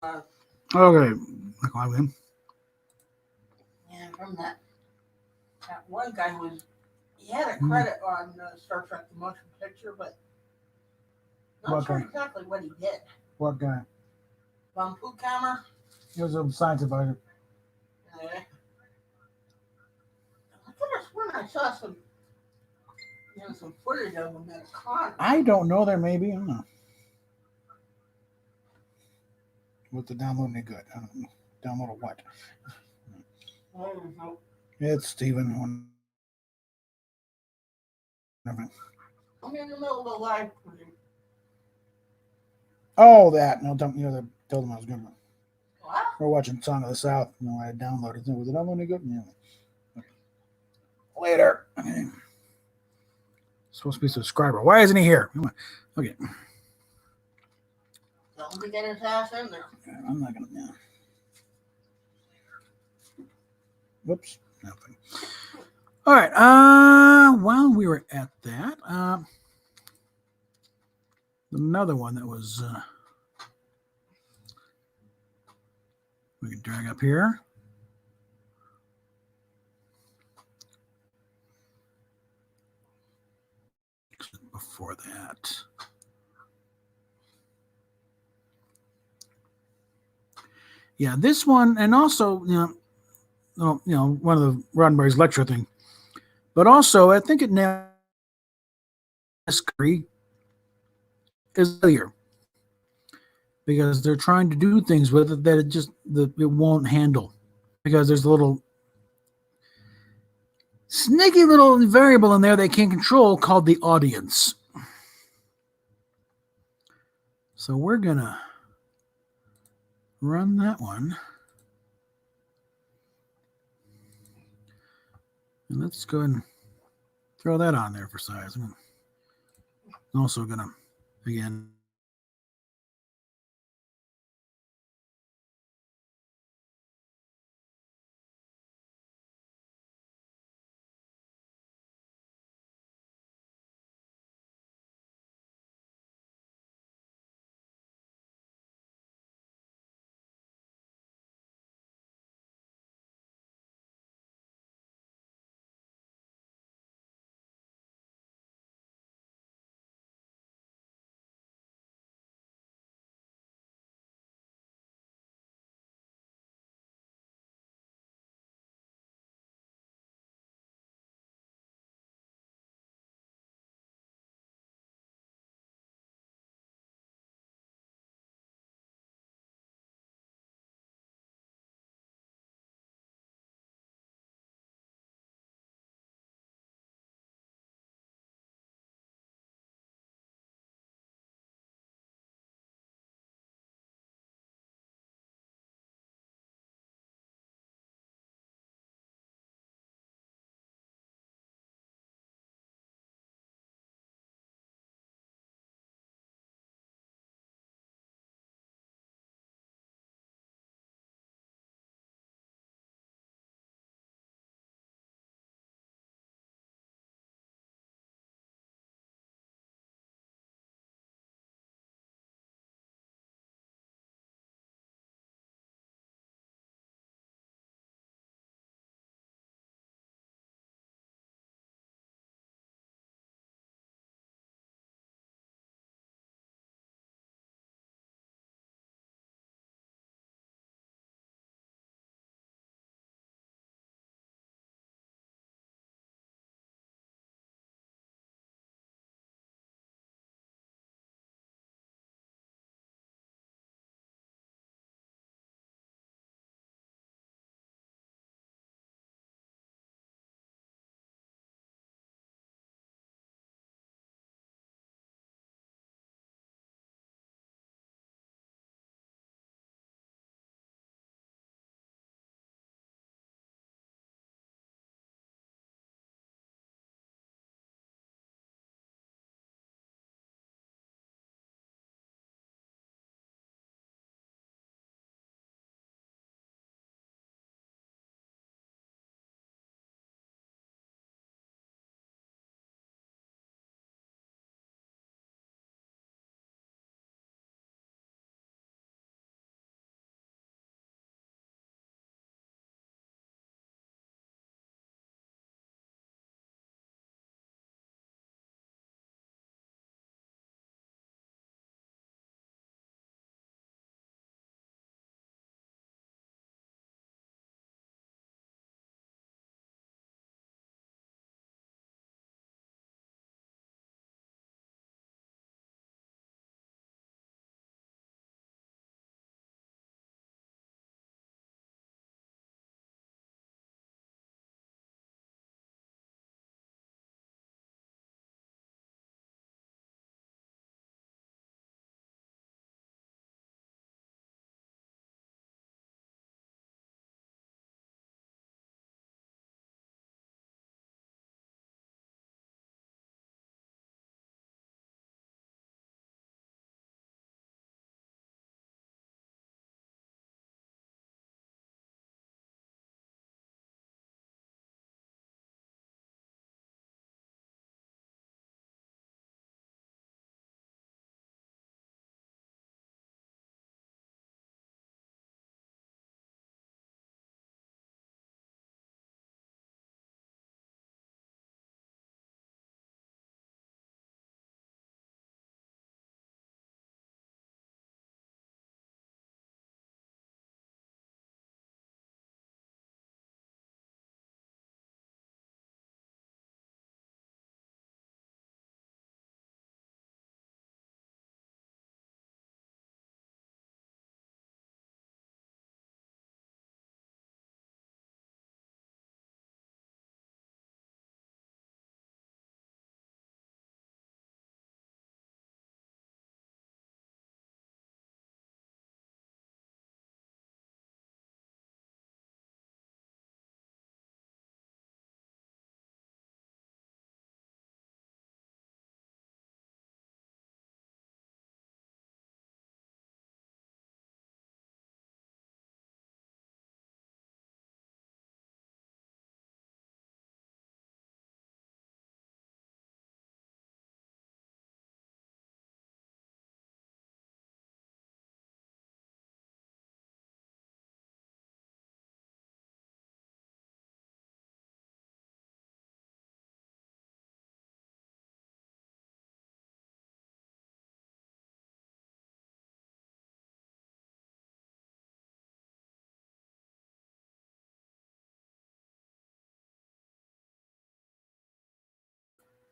Speaker 1: Okay. Look, I win.
Speaker 2: And from that one guy he had a credit on Star Trek the Motion Picture, but not
Speaker 1: What
Speaker 2: sure
Speaker 1: guy?
Speaker 2: exactly what he did.
Speaker 1: What guy?
Speaker 2: Von Puttkamer.
Speaker 1: He was a science advisor.
Speaker 2: I could have sworn I saw some footage of him at a con.
Speaker 1: I don't know. There maybe. I don't know. What's the download any good? I don't know. Download a what?
Speaker 2: I don't know.
Speaker 1: It's Steven.
Speaker 2: I'm in the middle of the live stream.
Speaker 1: Oh, that. No, don't. They told them I was going to.
Speaker 2: What?
Speaker 1: We're watching Song of the South. I downloaded it. Was it download any good? Yeah. Okay. Later. Okay. Supposed to be a subscriber. Why isn't he here? Come on. Okay.
Speaker 2: Tell him to get his ass in there.
Speaker 1: I'm not gonna. Yeah. Whoops. Nothing. All right. While we were at that, another one that was we can drag up here. Before that. Yeah, this one, and also, one of the Roddenberry's lecture thing, but also I think it now is failure because they're trying to do things with it that it won't handle because there's a little sneaky little variable in there they can't control called the audience. So we're gonna run that one. And let's go ahead and throw that on there for size. I'm also going to, again,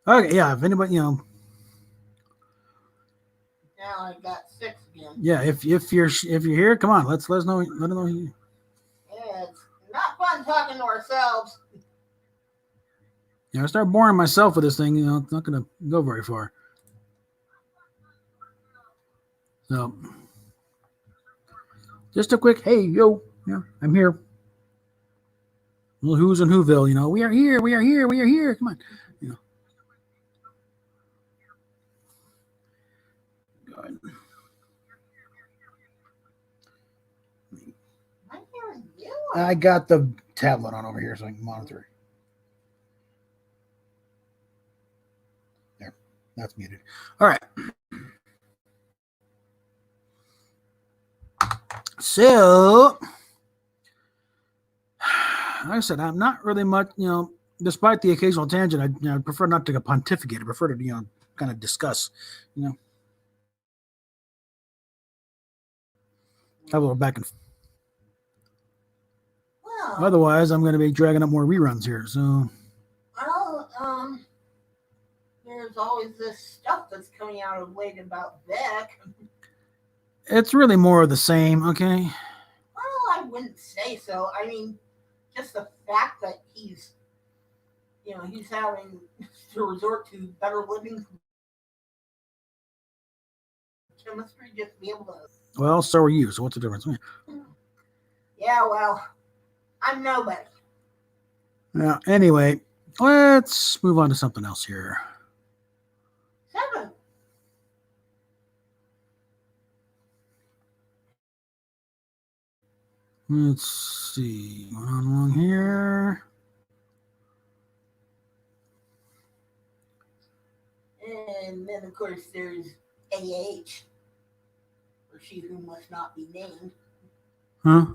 Speaker 1: Okay, yeah. If anybody,
Speaker 2: Now I got 6 again.
Speaker 1: yeah. If you're here, come on. Let us know. Let us know.
Speaker 2: Yeah, it's not fun talking to ourselves.
Speaker 1: I start boring myself with this thing. It's not going to go very far. So, just a quick, hey, yo, I'm here. Well, who's in Whoville? We are here. We are here. We are here. Come on. Go ahead.
Speaker 2: I'm hearing you.
Speaker 1: I got the tablet on over here so I can monitor it. There, that's muted. All right. So, like I said, I'm not really much, despite the occasional tangent, I prefer not to pontificate. I prefer to, kind of discuss, have a little back and forth.
Speaker 2: Well,
Speaker 1: Otherwise, I'm going to be dragging up more reruns here. So,
Speaker 2: there's always this stuff that's coming out of late about Beck.
Speaker 1: it's really more of the same, okay?
Speaker 2: Well, I wouldn't say so. I mean, just the fact that he's having to resort to better living chemistry just to be able to.
Speaker 1: Well, so are you. So what's the difference?
Speaker 2: Yeah, well, I'm nobody.
Speaker 1: Now, anyway, let's move on to something else here.
Speaker 2: 7.
Speaker 1: Let's see. Going on along here.
Speaker 2: And then, of course, there's AH, or she who must not be named.
Speaker 1: Huh?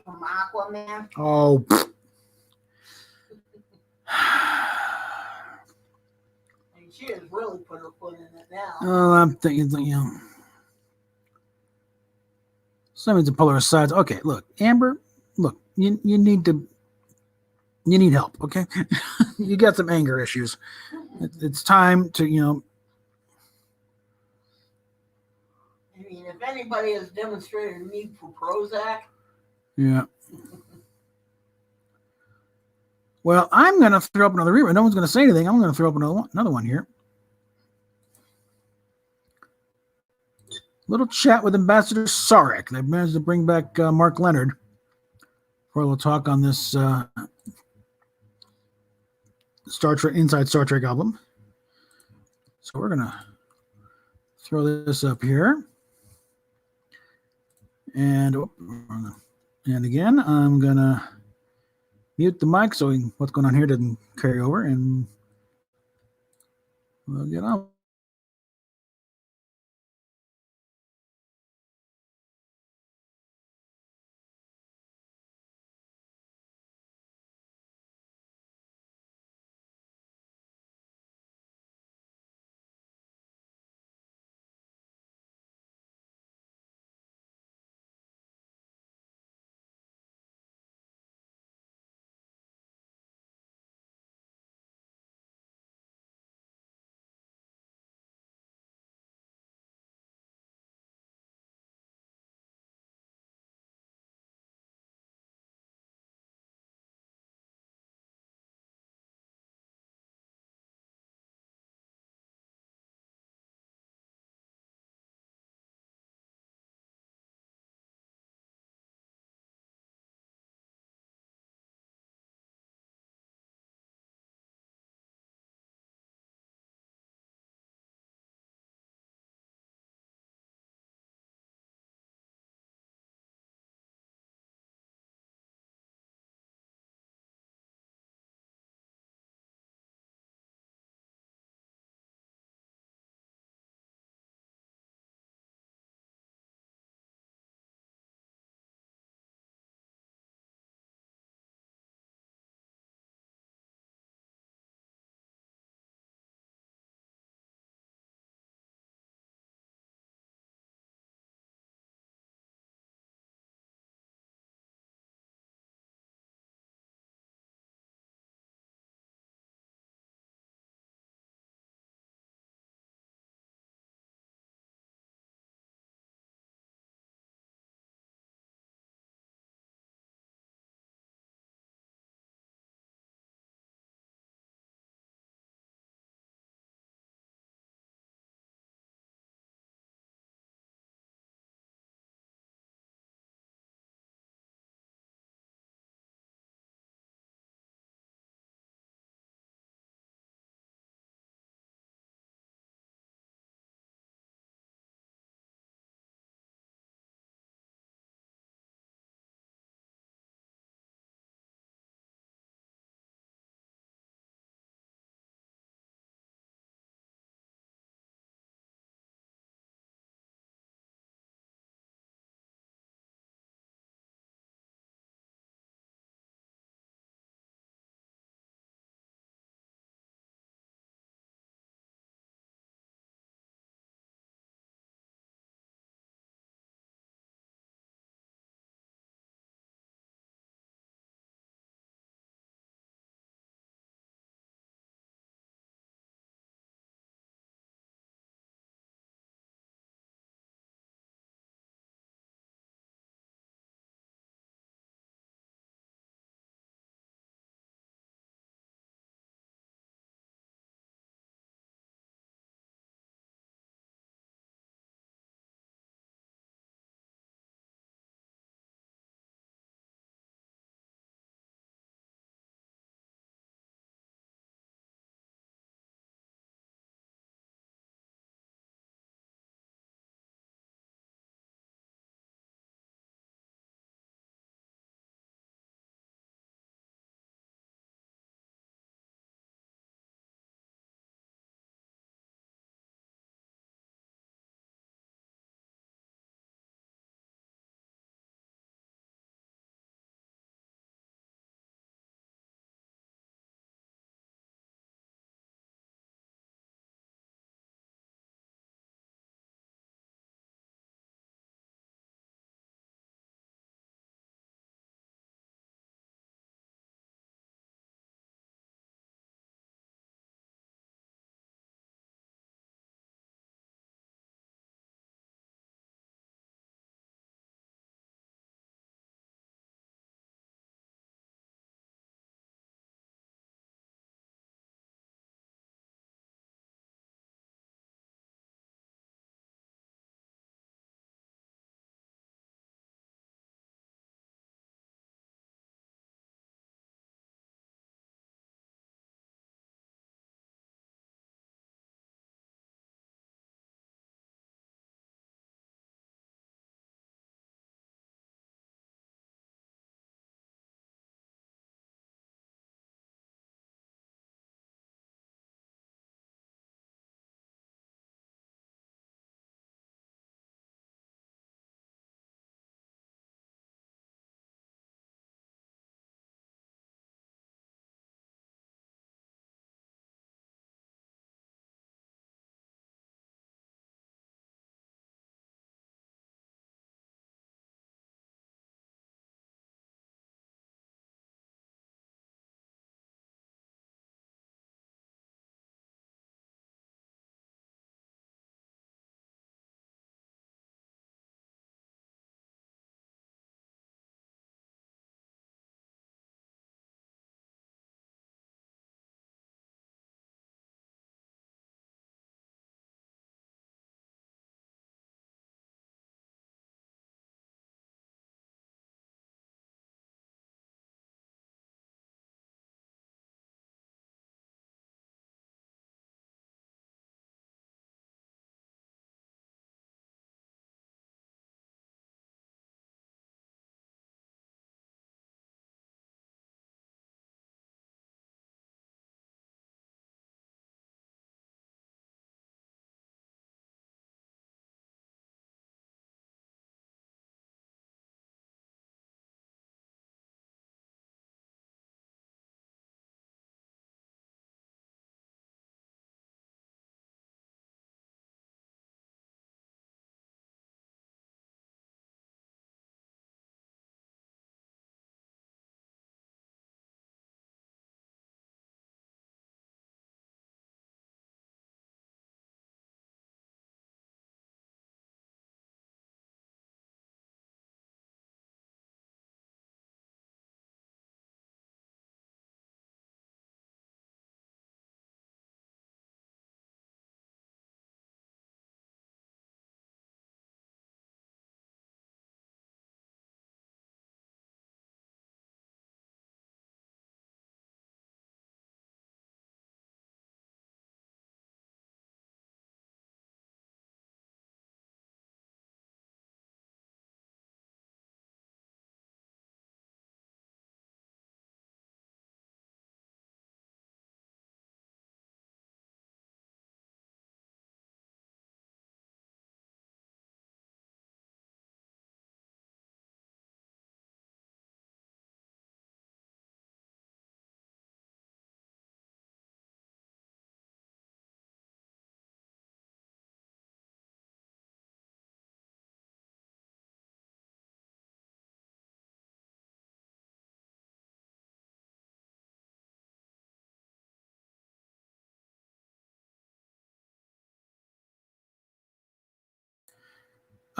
Speaker 2: From Aquaman.
Speaker 1: Oh.
Speaker 2: And she has really put her foot in it now.
Speaker 1: Oh, I'm thinking, something to pull her aside. Okay, look, Amber, look, you need help, okay? You got some anger issues. It's time to,
Speaker 2: I mean, if anybody has demonstrated a need for Prozac.
Speaker 1: Yeah. Well, I'm going to throw up another rerun. No one's going to say anything. I'm going to throw up another one here. Little chat with Ambassador Sarek. They managed to bring back Mark Leonard for a little talk on this Star Trek Inside Star Trek album. So we're going to throw this up here. And again, I'm going to mute the mic so what's going on here doesn't carry over, and we'll get on.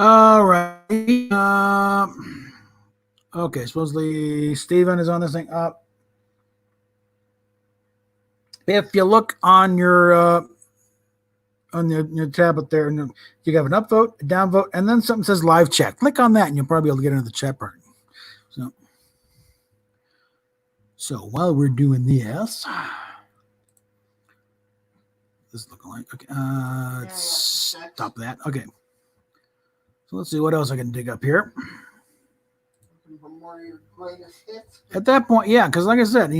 Speaker 1: All right. Okay, supposedly Steven is on this thing. If you look on your tab up there, and you have an upvote, a downvote, and then something says live chat. Click on that, and you'll probably be able to get into the chat part. So while we're doing this is looking like okay. Stop that. Okay. So let's see what else I can dig up here.
Speaker 2: From one of your greatest hits.
Speaker 1: At that point, yeah, because like I said,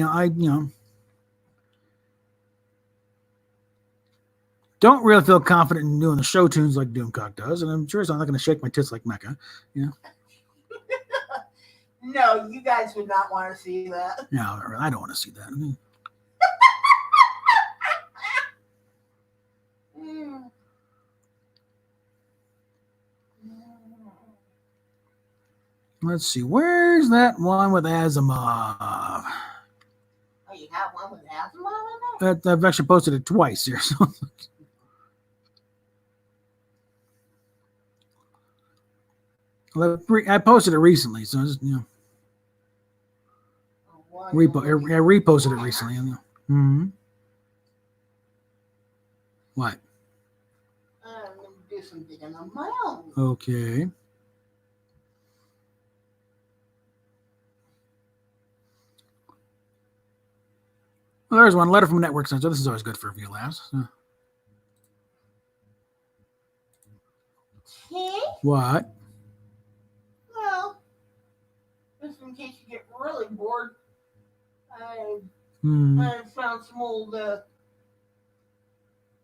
Speaker 1: don't really feel confident in doing the show tunes like Doomcock does, and I'm sure I'm not going to shake my tits like Mecca.
Speaker 2: No, you guys would not want to see that.
Speaker 1: No, I don't want to see that. Let's see, where's that one with Asimov?
Speaker 2: Oh, you have one with Asimov in there?
Speaker 1: I've actually posted it twice here. So. I posted it recently, so just I reposted it recently. Mm-hmm. What?
Speaker 2: I'm going to do some digging on my own.
Speaker 1: Okay. Well, there's one letter from a network censor. This is always good for a few laughs.
Speaker 2: Okay.
Speaker 1: What?
Speaker 2: Well, just in case you get really bored, I found some old.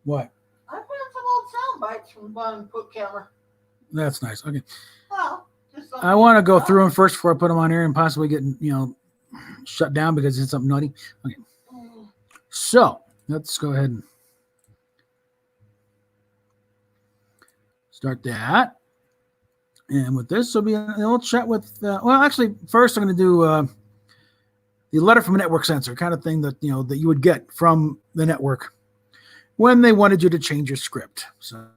Speaker 1: What?
Speaker 2: I found some old sound bites from the bottom foot camera.
Speaker 1: That's nice. Okay.
Speaker 2: Well,
Speaker 1: I want to go through them first before I put them on air and possibly get shut down because it's something naughty. Okay. So let's go ahead and start that. And with this, will be a little chat with. Well, actually, first I'm going to do the letter from a network censor, kind of thing that that you would get from the network when they wanted you to change your script. So.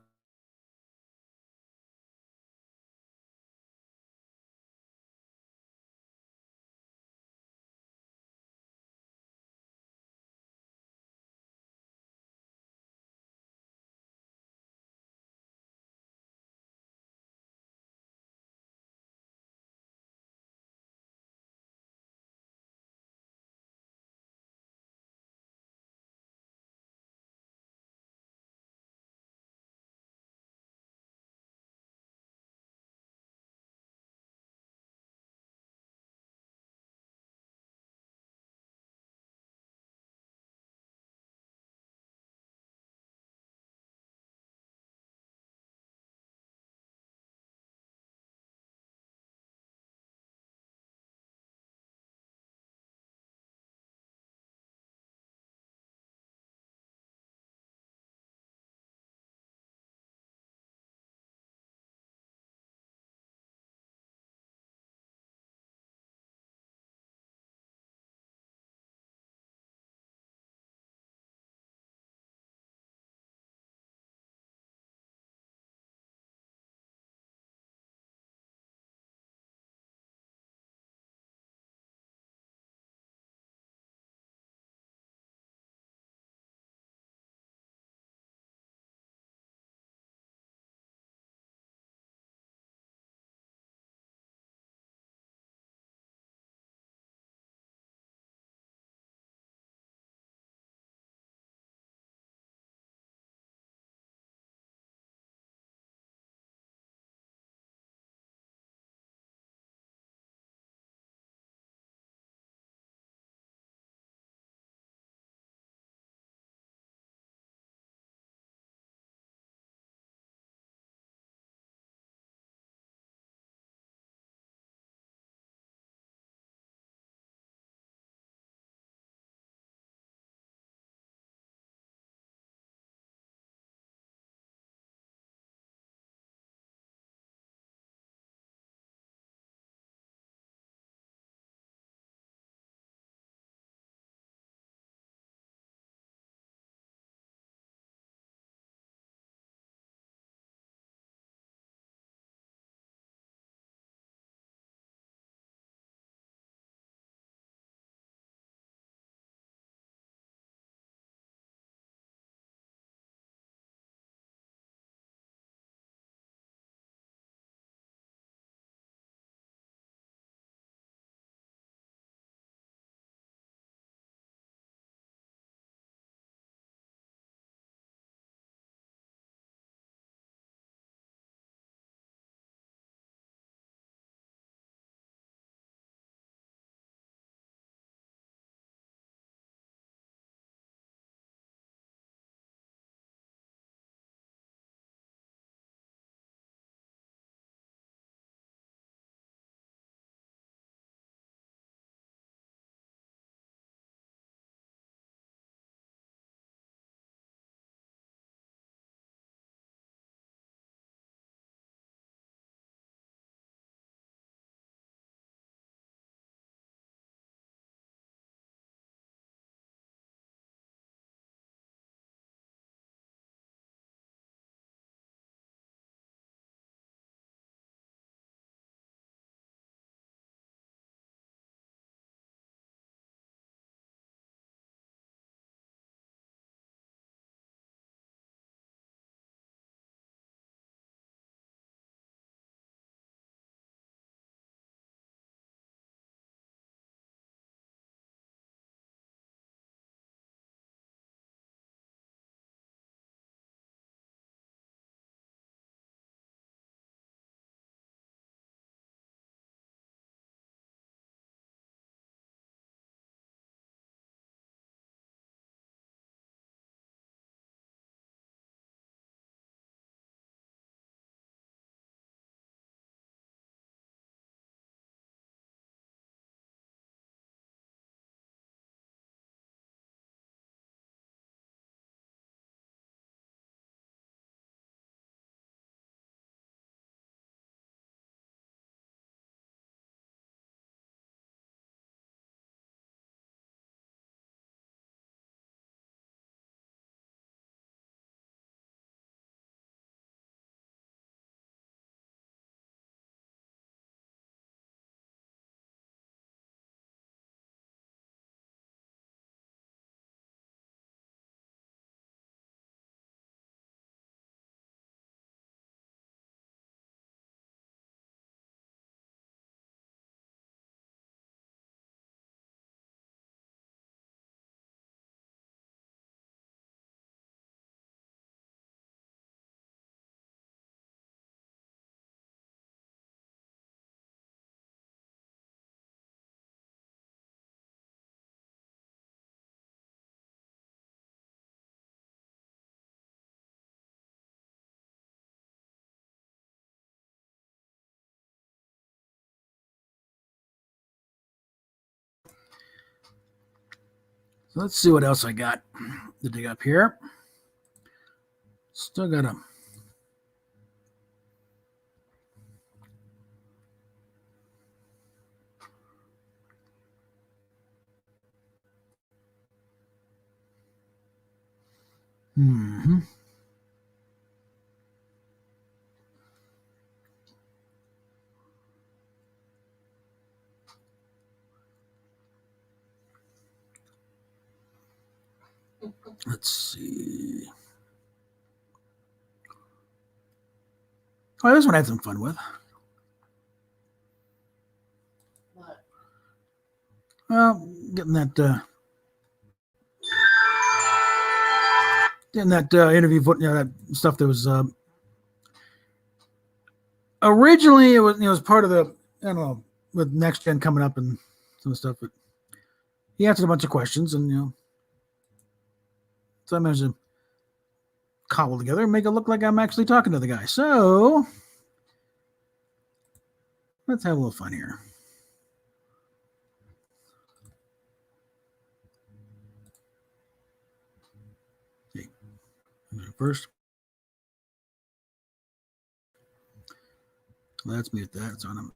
Speaker 1: Let's see what else I got to dig up here. Still got to. Hmm. Let's see. Oh, this one I had some fun with.
Speaker 2: What?
Speaker 1: Well, getting that interview, that stuff that was originally it was part of the, I don't know, with next gen coming up and some stuff, but he answered a bunch of questions and so I managed to cobble together and make it look like I'm actually talking to the guy. So let's have a little fun here. Okay. First, let's mute that. It's on him.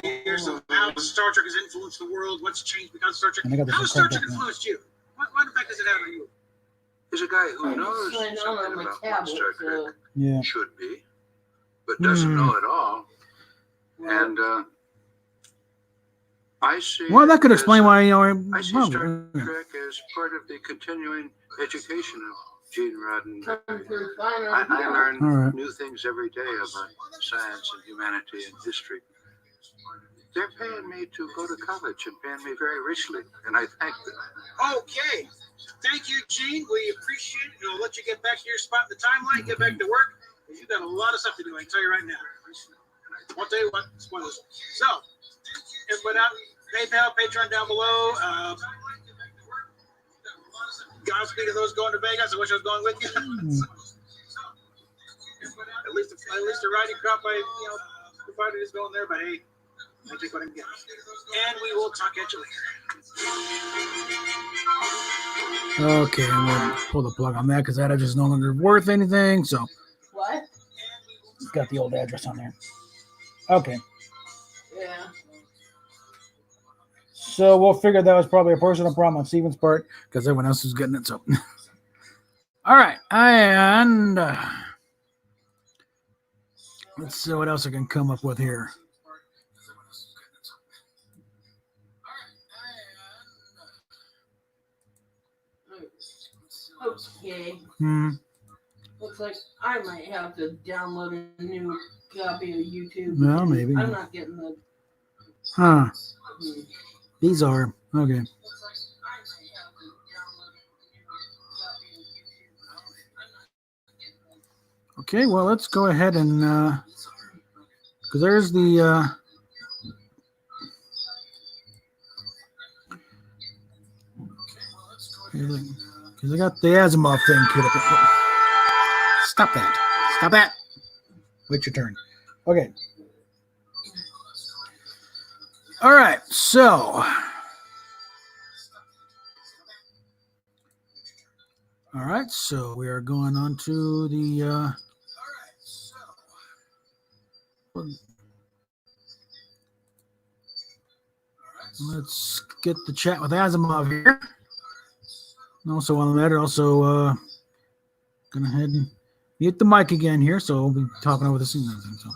Speaker 7: the years of how Star Trek has influenced the world, what's changed because of Star Trek.
Speaker 1: And I got this
Speaker 7: How
Speaker 1: in
Speaker 7: has Star
Speaker 1: front
Speaker 7: Trek
Speaker 1: of me.
Speaker 7: influenced you? What effect has it had on you?
Speaker 3: He's a guy who
Speaker 2: I
Speaker 3: knows
Speaker 2: signed on
Speaker 3: something
Speaker 2: my
Speaker 3: about what
Speaker 2: tablet,
Speaker 3: Star
Speaker 2: so
Speaker 3: Trek
Speaker 1: Yeah.
Speaker 3: should be, but doesn't know it all.
Speaker 2: well,
Speaker 3: And I see.
Speaker 1: Well, that could
Speaker 3: it as
Speaker 1: explain why,
Speaker 3: I see
Speaker 1: well,
Speaker 3: Star
Speaker 1: yeah.
Speaker 3: Trek as part of the continuing education of Gene Roddenberry.
Speaker 2: come through fine
Speaker 3: I
Speaker 2: on
Speaker 3: learn
Speaker 1: All right.
Speaker 3: new things every day about science and humanity and history. They're paying me to go to college and paying me very richly, and I thank them.
Speaker 7: Okay. Thank you, Gene. We appreciate it. We'll let you get back to your spot in the timeline, get back to work, because you've got a lot of stuff to do. I can tell you right now. I'll tell you what, spoilers. So, everybody out, PayPal, Patreon down below. Godspeed to those going to Vegas. I wish I was going with you. At least the riding crop I provided is going there, but hey, I take what I'm getting. And we will talk at you later.
Speaker 1: Okay, I'm going to pull the plug on that because that address is no longer worth anything. So
Speaker 2: what?
Speaker 1: it's got the old address on there. Okay.
Speaker 2: Yeah.
Speaker 1: So we'll figure that was probably a personal problem on Steven's part because everyone else is getting it. So, all right, and let's see what else I can come up with here.
Speaker 2: Okay.
Speaker 1: Hmm.
Speaker 2: Looks like I might have to download a new copy of YouTube.
Speaker 1: Well, maybe.
Speaker 2: I'm not getting the.
Speaker 1: Huh.
Speaker 2: Hmm.
Speaker 1: These are okay. Okay, well, let's go ahead and because there's the because I got the Asimov thing queued up. Stop that! Stop that! Wait your turn. Okay. All right, so. All right, so we are going on to the. Let's get the chat with Asimov here. And also, while I'm at it, also going ahead and mute the mic again here, so we'll be talking over the scene and everything. So.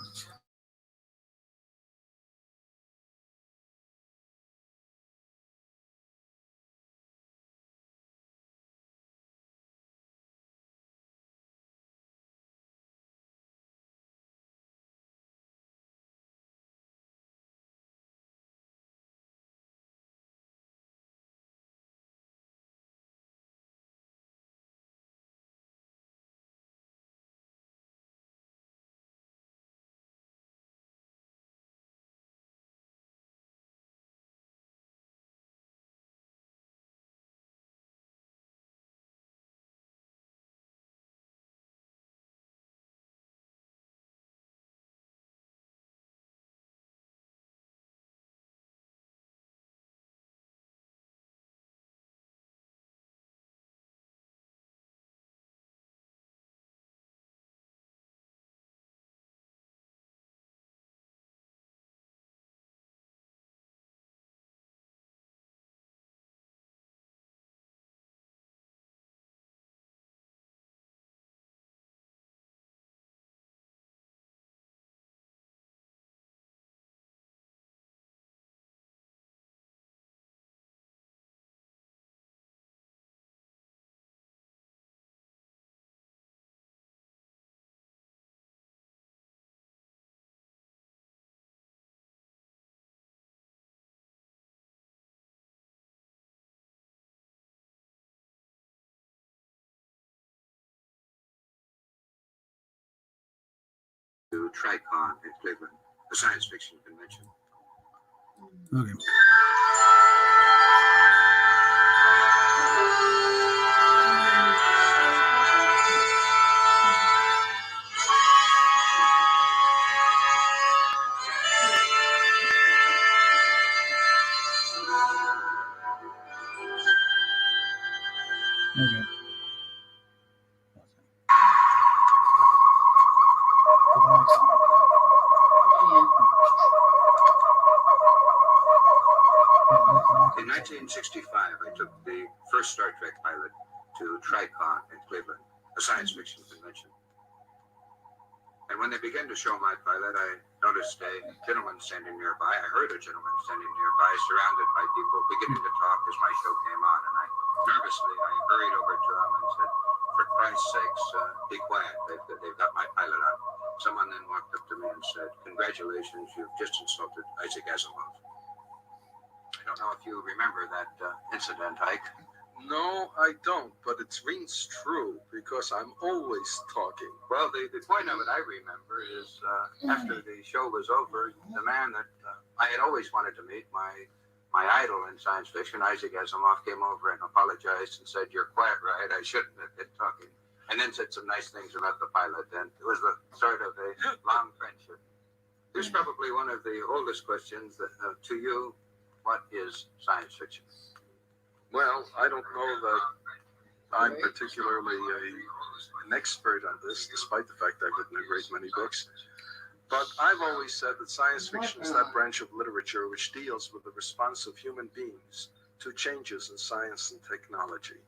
Speaker 3: To TriCon in Cleveland, a science fiction convention.
Speaker 1: Okay. Okay.
Speaker 8: 1965, I took the first Star Trek pilot to TriCon in Cleveland, a science fiction convention. And when they began to show my pilot, I noticed a gentleman standing nearby. I heard a gentleman standing nearby, surrounded by people beginning to talk as my show came on. And nervously, I hurried over to him and said, "For Christ's sakes, be quiet. They've got my pilot on." Someone then walked up to me and said, "Congratulations, you've just insulted Isaac Asimov." I don't know if you remember that incident, Ike.
Speaker 6: No, I don't, but it rings true because I'm always talking.
Speaker 8: Well, the point of it I remember is after the show was over, the man that I had always wanted to meet, my idol in science fiction, Isaac Asimov, came over and apologized and said, "You're quite right, I shouldn't have been talking." And then said some nice things about the pilot, and it was the start of a long friendship. Here's probably one of the oldest questions that, to you: what is science fiction?
Speaker 6: Well, I don't know that I'm particularly an expert on this, despite the fact I've written a great many books. But I've always said that science fiction is that branch of literature which deals with the response of human beings to changes in science and technology.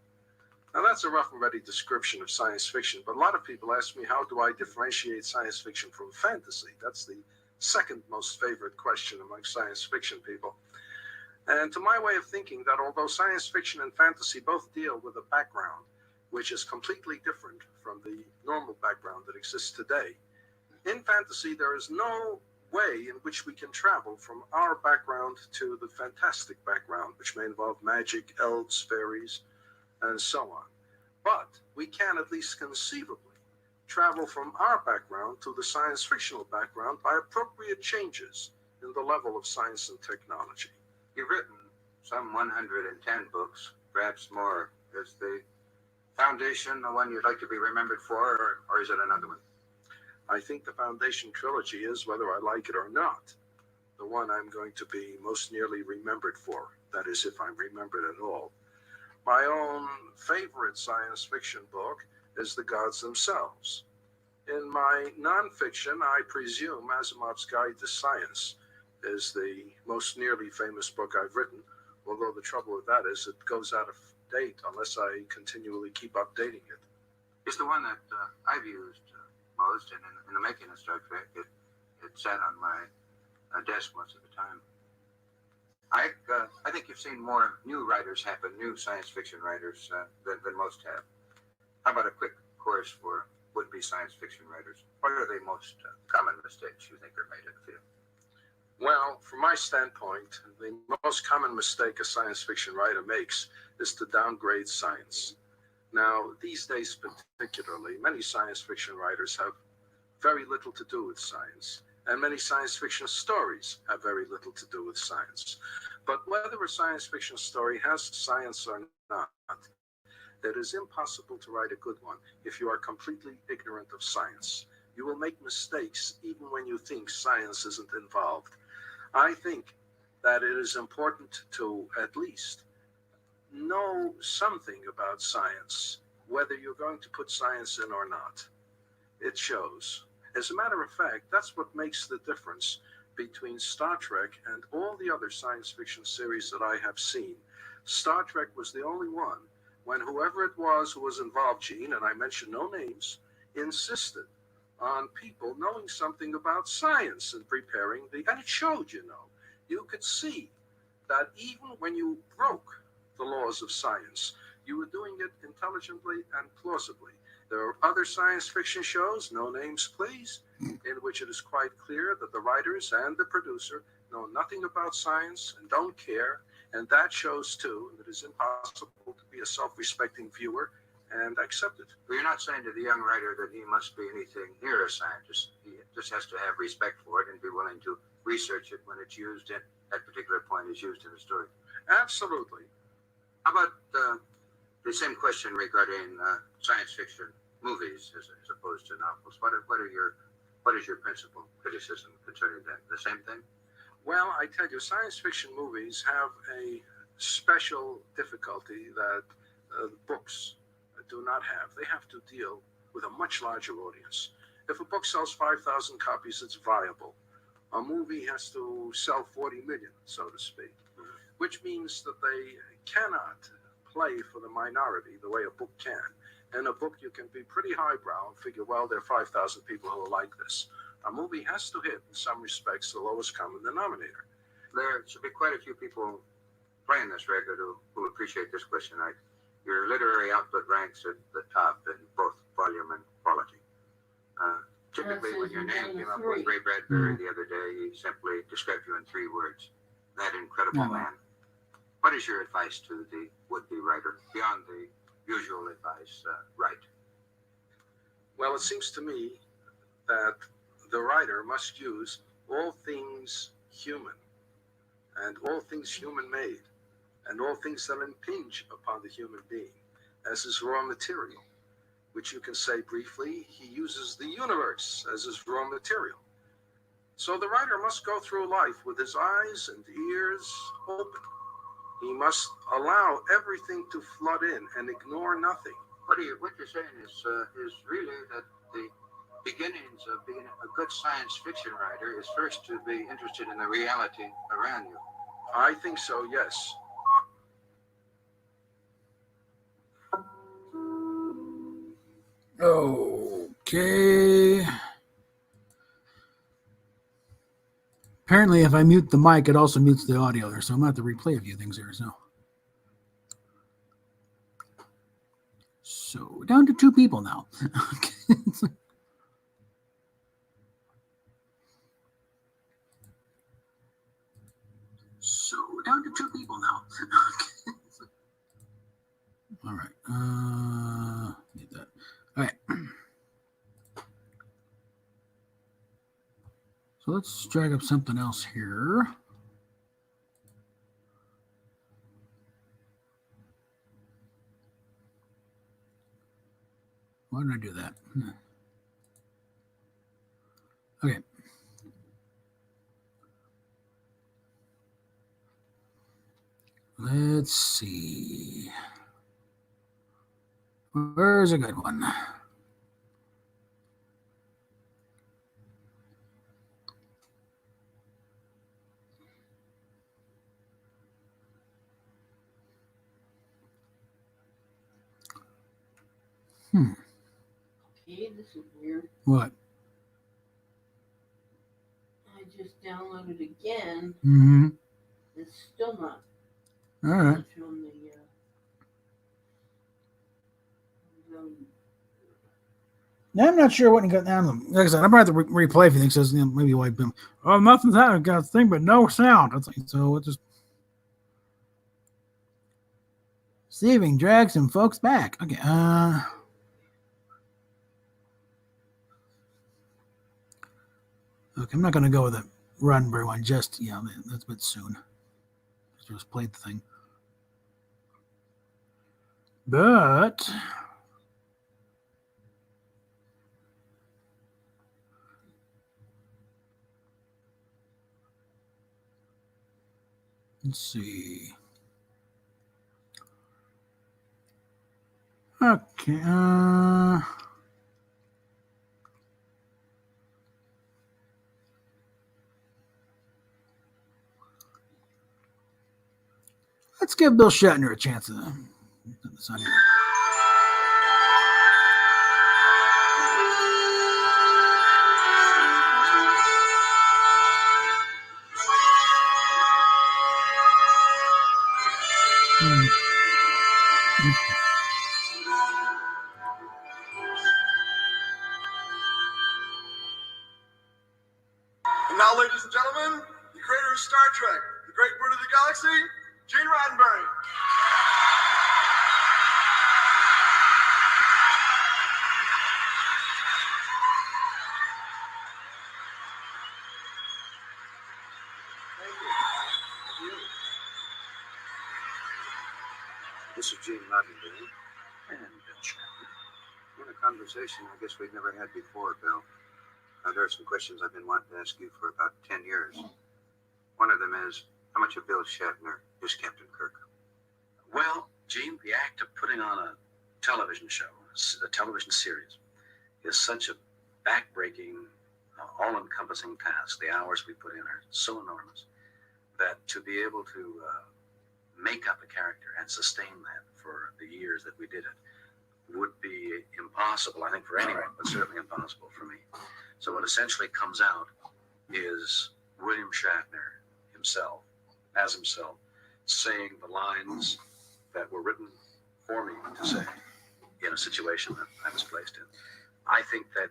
Speaker 6: Now, that's a rough and ready description of science fiction, but a lot of people ask me, how do I differentiate science fiction from fantasy? That's the second most favorite question among science fiction people. And to my way of thinking, that although science fiction and fantasy both deal with a background which is completely different from the normal background that exists today, in fantasy there is no way in which we can travel from our background to the fantastic background, which may involve magic, elves, fairies, and so on. But we can at least conceivably travel from our background to the science fictional background by appropriate changes in the level of science and technology.
Speaker 8: You've written some 110 books, perhaps more. Is the Foundation the one you'd like to be remembered for, or is it another one?
Speaker 6: I think the Foundation trilogy is, whether I like it or not, the one I'm going to be most nearly remembered for. That is, if I'm remembered at all. My own favorite science fiction book is The Gods Themselves. In my nonfiction, I presume Asimov's Guide to Science is the most nearly famous book I've written, although the trouble with that is it goes out of date unless I continually keep updating it.
Speaker 8: It's the one that I've used most, and in the making of Star Trek, it sat on my desk most of the time. I think you've seen more new writers happen, new science fiction writers, than most have. How about a quick course for would-be science fiction writers? What are the most common mistakes you think are made in the field?
Speaker 6: Well, from my standpoint, the most common mistake a science fiction writer makes is to downgrade science. Now, these days particularly, many science fiction writers have very little to do with science, and many science fiction stories have very little to do with science. But whether a science fiction story has science or not, it is impossible to write a good one if you are completely ignorant of science. You will make mistakes even when you think science isn't involved. I think that it is important to at least know something about science, whether you're going to put science in or not. It shows. As a matter of fact, that's what makes the difference between Star Trek and all the other science fiction series that I have seen. Star Trek was the only one when whoever it was who was involved, Gene, and I mention no names, insisted on people knowing something about science and preparing and it showed, you could see that even when you broke the laws of science, you were doing it intelligently and plausibly. There are other science fiction shows, no names please, in which it is quite clear that the writers and the producer know nothing about science and don't care, and that shows too that it is impossible to be a self-respecting viewer and accept it.
Speaker 8: Well, you're not saying to the young writer that he must be anything near a scientist. He just has to have respect for it and be willing to research it when it's used at that particular point is used in the story.
Speaker 6: Absolutely.
Speaker 8: How about the same question regarding science fiction movies as opposed to novels? What is your principal criticism concerning that? The same thing?
Speaker 6: Well, I tell you, science fiction movies have a special difficulty that books do not have. They have to deal with a much larger audience. If a book sells 5,000 copies, it's viable. A movie has to sell 40 million, so to speak. which means that they cannot play for the minority the way a book can. In a book, you can be pretty highbrow and figure, well, there are 5,000 people who will like this. A movie has to hit, in some respects, the lowest common denominator.
Speaker 8: There should be quite a few people playing this record who appreciate this question. Your literary output ranks at the top in both volume and quality. Typically, when your name came up with Ray Bradbury the other day, he simply described you in 3 words. That incredible man. What is your advice to the would-be writer, beyond the usual advice, write?
Speaker 6: Well, it seems to me that the writer must use all things human, and all things human-made, and all things that impinge upon the human being as his raw material, which you can say briefly, he uses the universe as his raw material. So the writer must go through life with his eyes and ears open. He must allow everything to flood in and ignore nothing.
Speaker 8: What you're saying is really that the beginnings of being a good science fiction writer is first to be interested in the reality around you.
Speaker 6: I think so, yes.
Speaker 1: Okay. Apparently, if I mute the mic, it also mutes the audio there, so I'm going to have to replay a few things here. So down to 2 people now. So down to 2 people now. All right. Need that. All right. So let's drag up something else here. Why did I do that? Okay. Let's see. Where's a good one?
Speaker 2: Okay, this is weird.
Speaker 1: What?
Speaker 2: I just downloaded again.
Speaker 1: Mm-hmm.
Speaker 2: It's still not.
Speaker 1: All right.
Speaker 2: Not showing the.
Speaker 1: I'm not sure what you got down. Like I said, I'm about to replay if he says, maybe wipe them. Oh, nothing's happening. Got a thing, but no sound. That's like, so we'll just. Receiving, drag some folks back. Okay. Okay, I'm not going to go with the Roddenberry one just, that's a bit soon. Just played the thing. But let's see. Okay. Let's give Bill Shatner a chance. This on here.
Speaker 3: And now, ladies and gentlemen, the creator of Star Trek, the great bird of the galaxy, Gene Roddenberry.
Speaker 8: This is Gene Roddenberry and Bill Shatner. In a conversation I guess we've never had before, Bill. There are some questions I've been wanting to ask you for about 10 years. One of them is, how much of Bill Shatner is Captain Kirk?
Speaker 9: Well, Gene, the act of putting on a television show, a television series, is such a back-breaking, all-encompassing task. The hours we put in are so enormous that to be able to make up a character and sustain that for the years that we did it would be impossible, I think, for anyone, but certainly impossible for me. So what essentially comes out is William Shatner himself, as himself, saying the lines that were written for me to say in a situation that I was placed in. I think that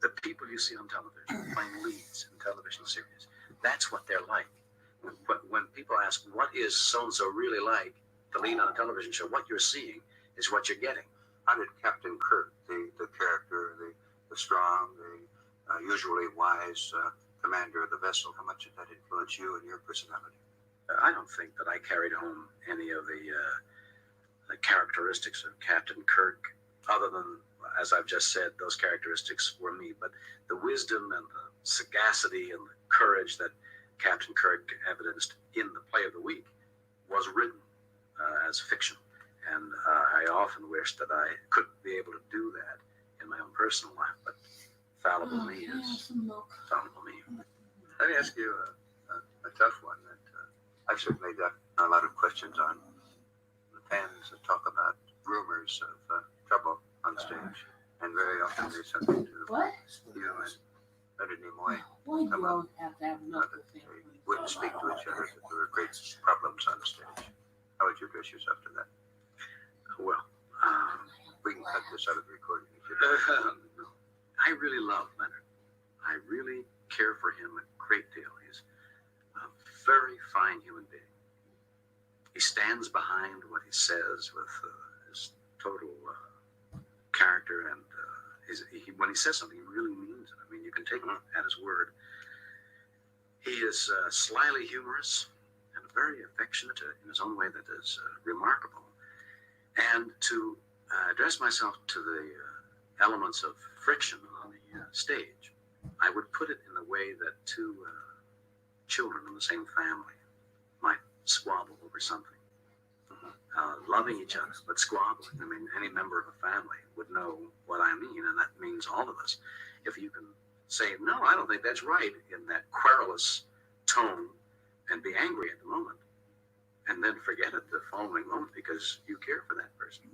Speaker 9: the people you see on television playing leads in television series, that's what they're like. When people ask, what is so-and-so really like to lead on a television show, what you're seeing is what you're getting.
Speaker 8: How did Captain Kirk, the character, the strong, the usually wise commander of the vessel, how much did that influence you and your personality?
Speaker 9: I don't think that I carried home any of the characteristics of Captain Kirk, other than, as I've just said, those characteristics were me. But the wisdom and the sagacity and the courage that Captain Kirk evidenced in the play of the week was written as fiction. And I often wish that I could be able to do that in my own personal life, but fallible me is fallible me.
Speaker 8: Let me ask you a tough one that I've certainly got a lot of questions on. The fans that talk about rumors of trouble on stage, and very often there's something to
Speaker 2: What?
Speaker 8: you and Leonard Nimoy.
Speaker 2: Why do you always have to have
Speaker 8: That they wouldn't speak to each other, that there were great problems on stage. How would you address yourself to that?
Speaker 9: Well,
Speaker 8: We can cut this out of the recording if you
Speaker 9: no. I really love Leonard. I really care for him a great deal. He's a very fine human being. He stands behind what he says with his total character, and when he says something, he really means it. I mean, you can take him at his word. He is slyly humorous and very affectionate in his own way that is remarkable. And to address myself to the elements of friction on the stage, I would put it in the way that two children in the same family might squabble over something. Loving each other, but squabbling. I mean, any member of a family would know what I mean, and that means all of us. If you can say, no, I don't think that's right, in that querulous tone, and be angry at the moment, and then forget it the following moment because you care for that person.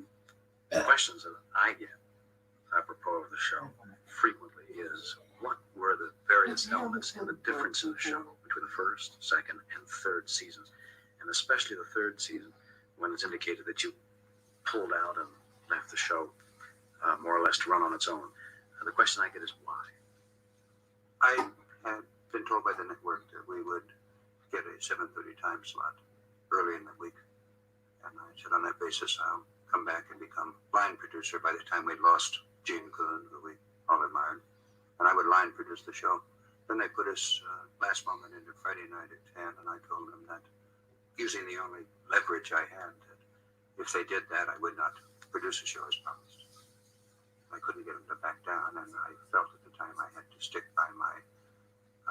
Speaker 9: The questions that I get apropos of the show frequently is, what were the various elements and the difference in the show between the first, second, and third seasons, and especially the third season, when it's indicated that you pulled out and left the show more or less to run on its own. The question I get is why?
Speaker 8: I had been told by the network that we would get a 7:30 time slot early in the week. And I said, on that basis, I'll come back and become line producer by the time we'd lost Gene Kuhn, who we all admired. And I would line produce the show. Then they put us last moment into Friday night at 10, and I told them that using the only leverage I had, that if they did that, I would not produce a show as promised. I couldn't get them to back down, and I felt at the time I had to stick by my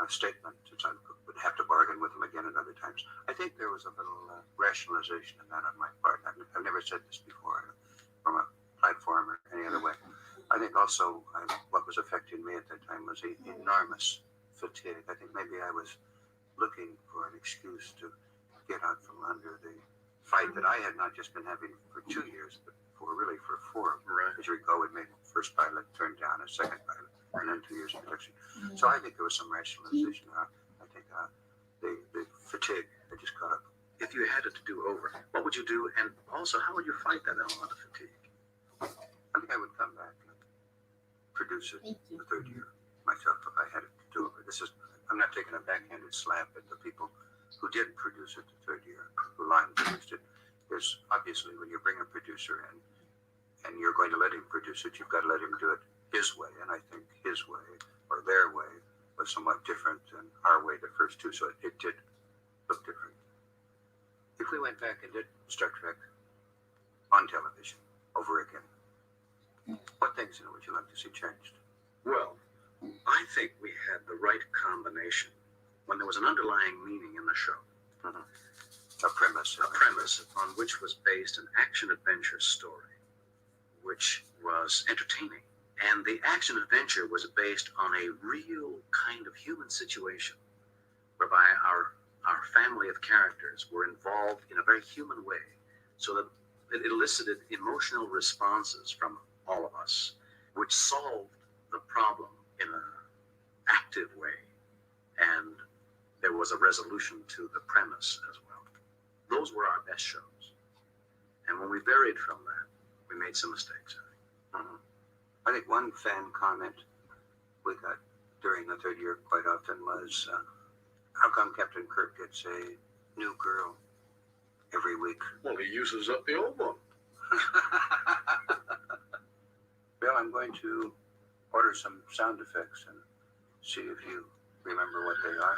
Speaker 8: statement, since I would have to bargain with them again at other times. I think there was a little rationalization in that on my part. I've never said this before from a platform or any other way. I think also what was affecting me at that time was enormous fatigue. I think maybe I was looking for an excuse to get out from under the fight that I had not just been having for 2 years, but for 4.
Speaker 9: Right.
Speaker 8: As you recall, we made the first pilot, turned down a second pilot, and then 2 years of production. So I think there was some rationalization. I think the fatigue had just caught up.
Speaker 9: If you had it to do over, what would you do? And also, how would you fight that element of fatigue?
Speaker 8: I think I would come back and produce it the third year myself if I had it to do over. I'm not taking a backhanded slap at the people who did produce it the third year, who line produced it. There's obviously, when you bring a producer in and you're going to let him produce it, you've got to let him do it his way. And I think his way or their way was somewhat different than our way the first two, so it did look different. If we went back and did Star Trek on television over again, what things would you like to see changed?
Speaker 9: Well, I think we had the right combination when there was an underlying meaning in the show.
Speaker 8: A premise
Speaker 9: On which was based an action-adventure story, which was entertaining. And the action-adventure was based on a real kind of human situation, whereby our our family of characters were involved in a very human way, so that it elicited emotional responses from all of us, which solved the problem in an active way, and there was a resolution to the premise as well. Those were our best shows. And when we varied from that, we made some mistakes.
Speaker 8: I think one fan comment we got during the third year quite often was, how come Captain Kirk gets a new girl every week?
Speaker 6: Well, he uses up the old one.
Speaker 8: Bill, I'm going to order some sound effects and see if you remember what they are.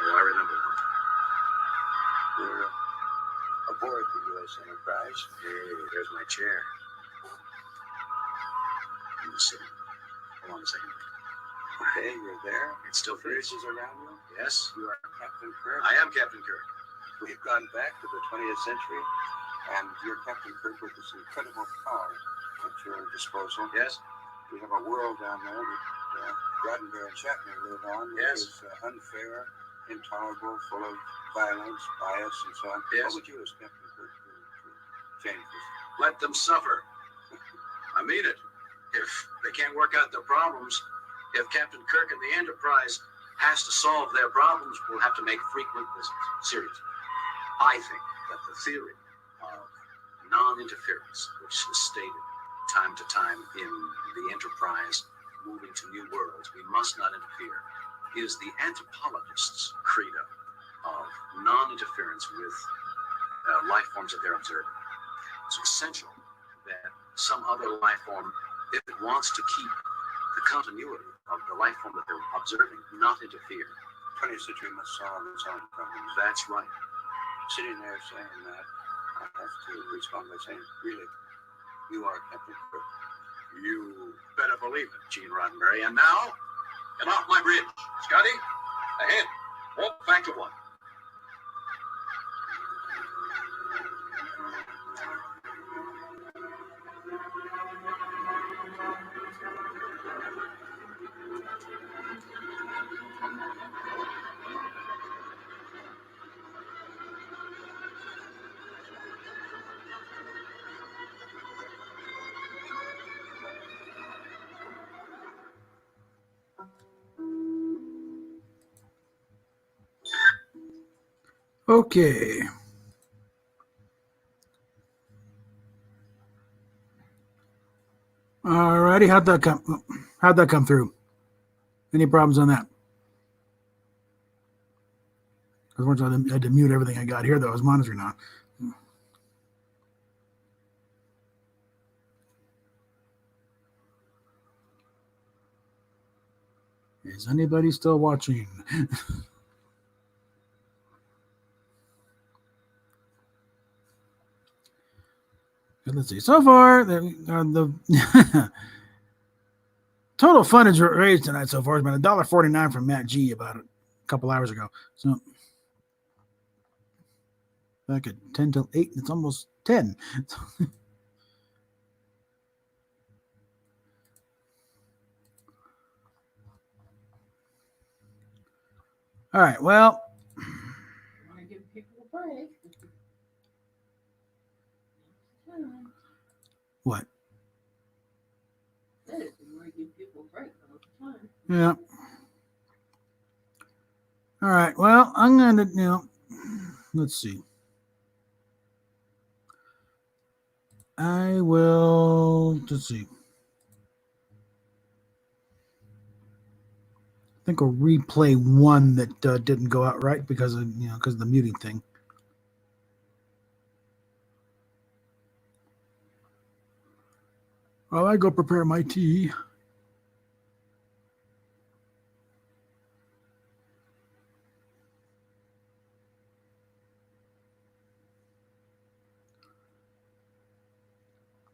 Speaker 9: Oh, I remember one.
Speaker 8: We're aboard the U.S. Enterprise.
Speaker 9: Hey, there's my chair. I'm sitting. Hold on a second.
Speaker 8: Okay, you're there.
Speaker 9: It's still freezing.
Speaker 8: Faces around you.
Speaker 9: Yes,
Speaker 8: You are Captain Kirk.
Speaker 9: I am Captain Kirk.
Speaker 8: We've gone back to the 20th century, and you're Captain Kirk with this incredible power at your disposal.
Speaker 9: Yes,
Speaker 8: We have a world down there that Roddenberry and Shatner live on.
Speaker 9: Yes.
Speaker 8: Which is unfair, intolerable, full of violence, bias, and so on.
Speaker 9: Yes.
Speaker 8: What would you as Captain Kirk do to change this?
Speaker 9: let them suffer. I mean it. If they can't work out their problems, if Captain Kirk and the Enterprise has to solve their problems, we'll have to make frequent visits. Seriously. I think that the theory of non-interference, which is stated time to time in the Enterprise moving to new worlds, we must not interfere, is the anthropologists' credo of non-interference with life forms that they're observing. It's essential that some other life form, if it wants to keep the continuity of the life form that they're observing, not interfere.
Speaker 8: 20th century must solve its own problems.
Speaker 9: That's right.
Speaker 8: Sitting there saying that, I have to respond by saying, really, you are Captain Kirk.
Speaker 9: You better believe it, Gene Roddenberry. And now, get off my bridge. Scotty, ahead. Walk back to one.
Speaker 1: Okay. Alrighty, how'd that come through? Any problems on that? Because I had to mute everything I got here that I was monitoring on. Is anybody still watching? Let's see. So far, the total fundage raised tonight so far has been $1.49 from Matt G about a couple hours ago. So back at 10 till 8, it's almost 10. All right. Well,
Speaker 2: I want to give people a break.
Speaker 1: what?
Speaker 2: I want to give people a break all the time.
Speaker 1: Yeah. All right. Well, I'm going to, let's see. I will, let's see. I think I'll replay one that didn't go out right because of, because of the muting thing. While I go prepare my tea.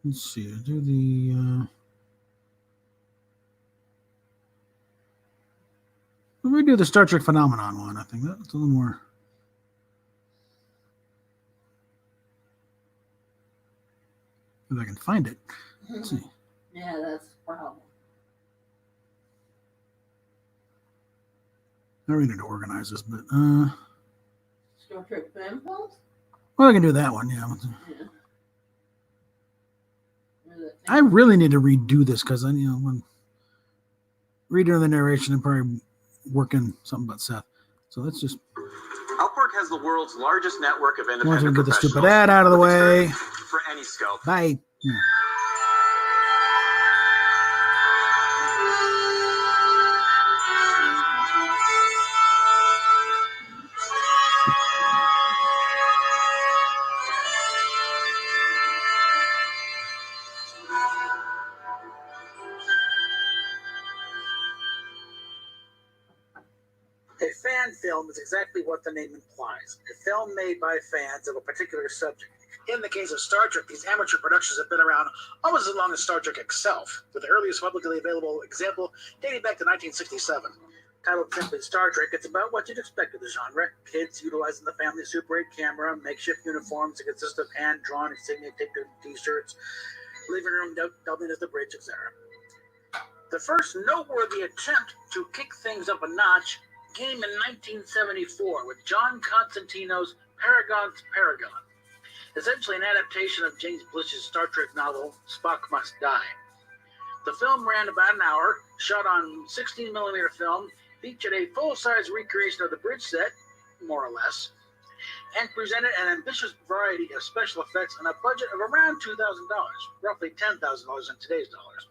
Speaker 1: Let's see. I do the. Let me do the Star Trek Phenomenon one. I think that's a little more. If I can find it. Let's see.
Speaker 2: Yeah, that's the problem.
Speaker 1: I really need to organize this, but
Speaker 2: Star Trek fan films?
Speaker 1: well, I can do that one. Yeah,
Speaker 2: Yeah.
Speaker 1: I really need to redo this because when redoing the narration and probably working something about Seth. So let's just.
Speaker 10: Upwork has the world's largest network of
Speaker 1: Once we
Speaker 10: independent
Speaker 1: get the
Speaker 10: professionals.
Speaker 1: stupid ad out of the
Speaker 10: with
Speaker 1: way.
Speaker 10: experience for any scope.
Speaker 1: Bye. Yeah.
Speaker 7: A fan film is exactly what the name implies. A film made by fans of a particular subject. In the case of Star Trek, these amateur productions have been around almost as long as Star Trek itself, with the earliest publicly available example dating back to 1967. Titled simply Star Trek, it's about what you'd expect of the genre. Kids utilizing the family Super 8 camera, makeshift uniforms that consist of hand-drawn insignia taped on t-shirts, living room dubbing as the bridge, etc. The first noteworthy attempt to kick things up a notch came in 1974 with John Constantino's Paragon's Paragon, essentially an adaptation of James Blish's Star Trek novel Spock Must Die. The film ran about an hour, shot on 16mm film, featured a full-size recreation of the bridge set, more or less, and presented an ambitious variety of special effects on a budget of around $2,000, roughly $10,000 in today's dollars.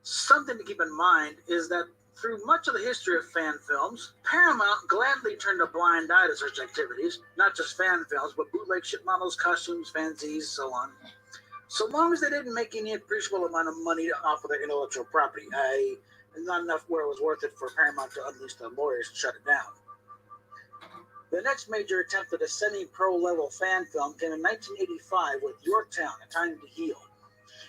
Speaker 7: Something to keep in mind is that through much of the history of fan films, Paramount gladly turned a blind eye to such activities, not just fan films, but bootleg ship models, costumes, fanzines, so on. So long as they didn't make any appreciable amount of money off of their intellectual property, not enough where it was worth it for Paramount to unleash the lawyers and shut it down. The next major attempt at a semi-pro level fan film came in 1985 with Yorktown, A Time to Heal,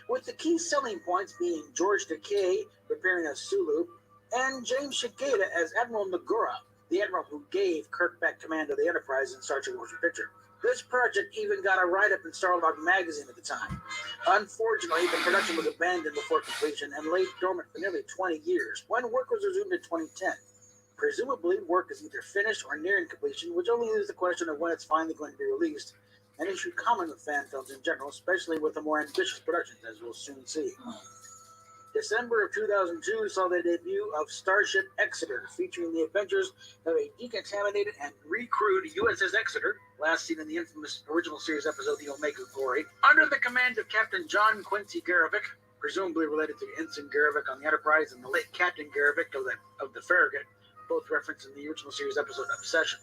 Speaker 7: with the key selling points being George Takei appearing as Sulu, and James Shigeta as Admiral Nagura, the admiral who gave Kirk back command of the Enterprise in Star Trek Motion Picture. This project even got a write-up in Starlog magazine at the time. Unfortunately, the production was abandoned before completion and lay dormant for nearly 20 years, when work was resumed in 2010. Presumably, work is either finished or nearing completion, which only leaves the question of when it's finally going to be released, an issue common with fan films in general, especially with the more ambitious productions, as we'll soon see. December of 2002 saw the debut of Starship Exeter, featuring the adventures of a decontaminated and recrewed USS Exeter, last seen in the infamous original series episode The Omega Glory, under the command of Captain John Quincy Garavik, presumably related to Ensign Garavik on the Enterprise and the late Captain Garavik of the Farragut, both referenced in the original series episode Obsession.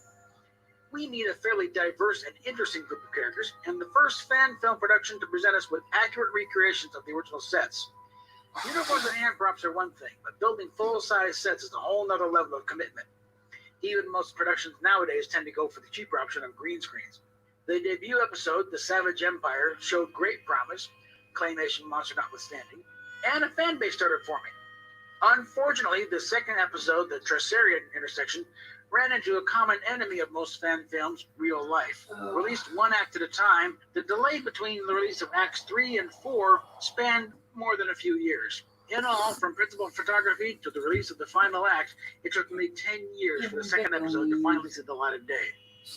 Speaker 7: We need a fairly diverse and interesting group of characters, and the first fan film production to present us with accurate recreations of the original sets. Uniforms and hand props are one thing, but building full-size sets is a whole nother level of commitment. Even most productions nowadays tend to go for the cheaper option of green screens. The debut episode, The Savage Empire, showed great promise, claymation monster notwithstanding, and a fan base started forming. Unfortunately, the second episode, The Tressarian Intersection, ran into a common enemy of most fan films, real life. Released one act at a time, the delay between the release of Acts 3 and 4 spanned more than a few years. In all, from principal photography to the release of the final act, it took me 10 years for the second episode to finally see the light of day.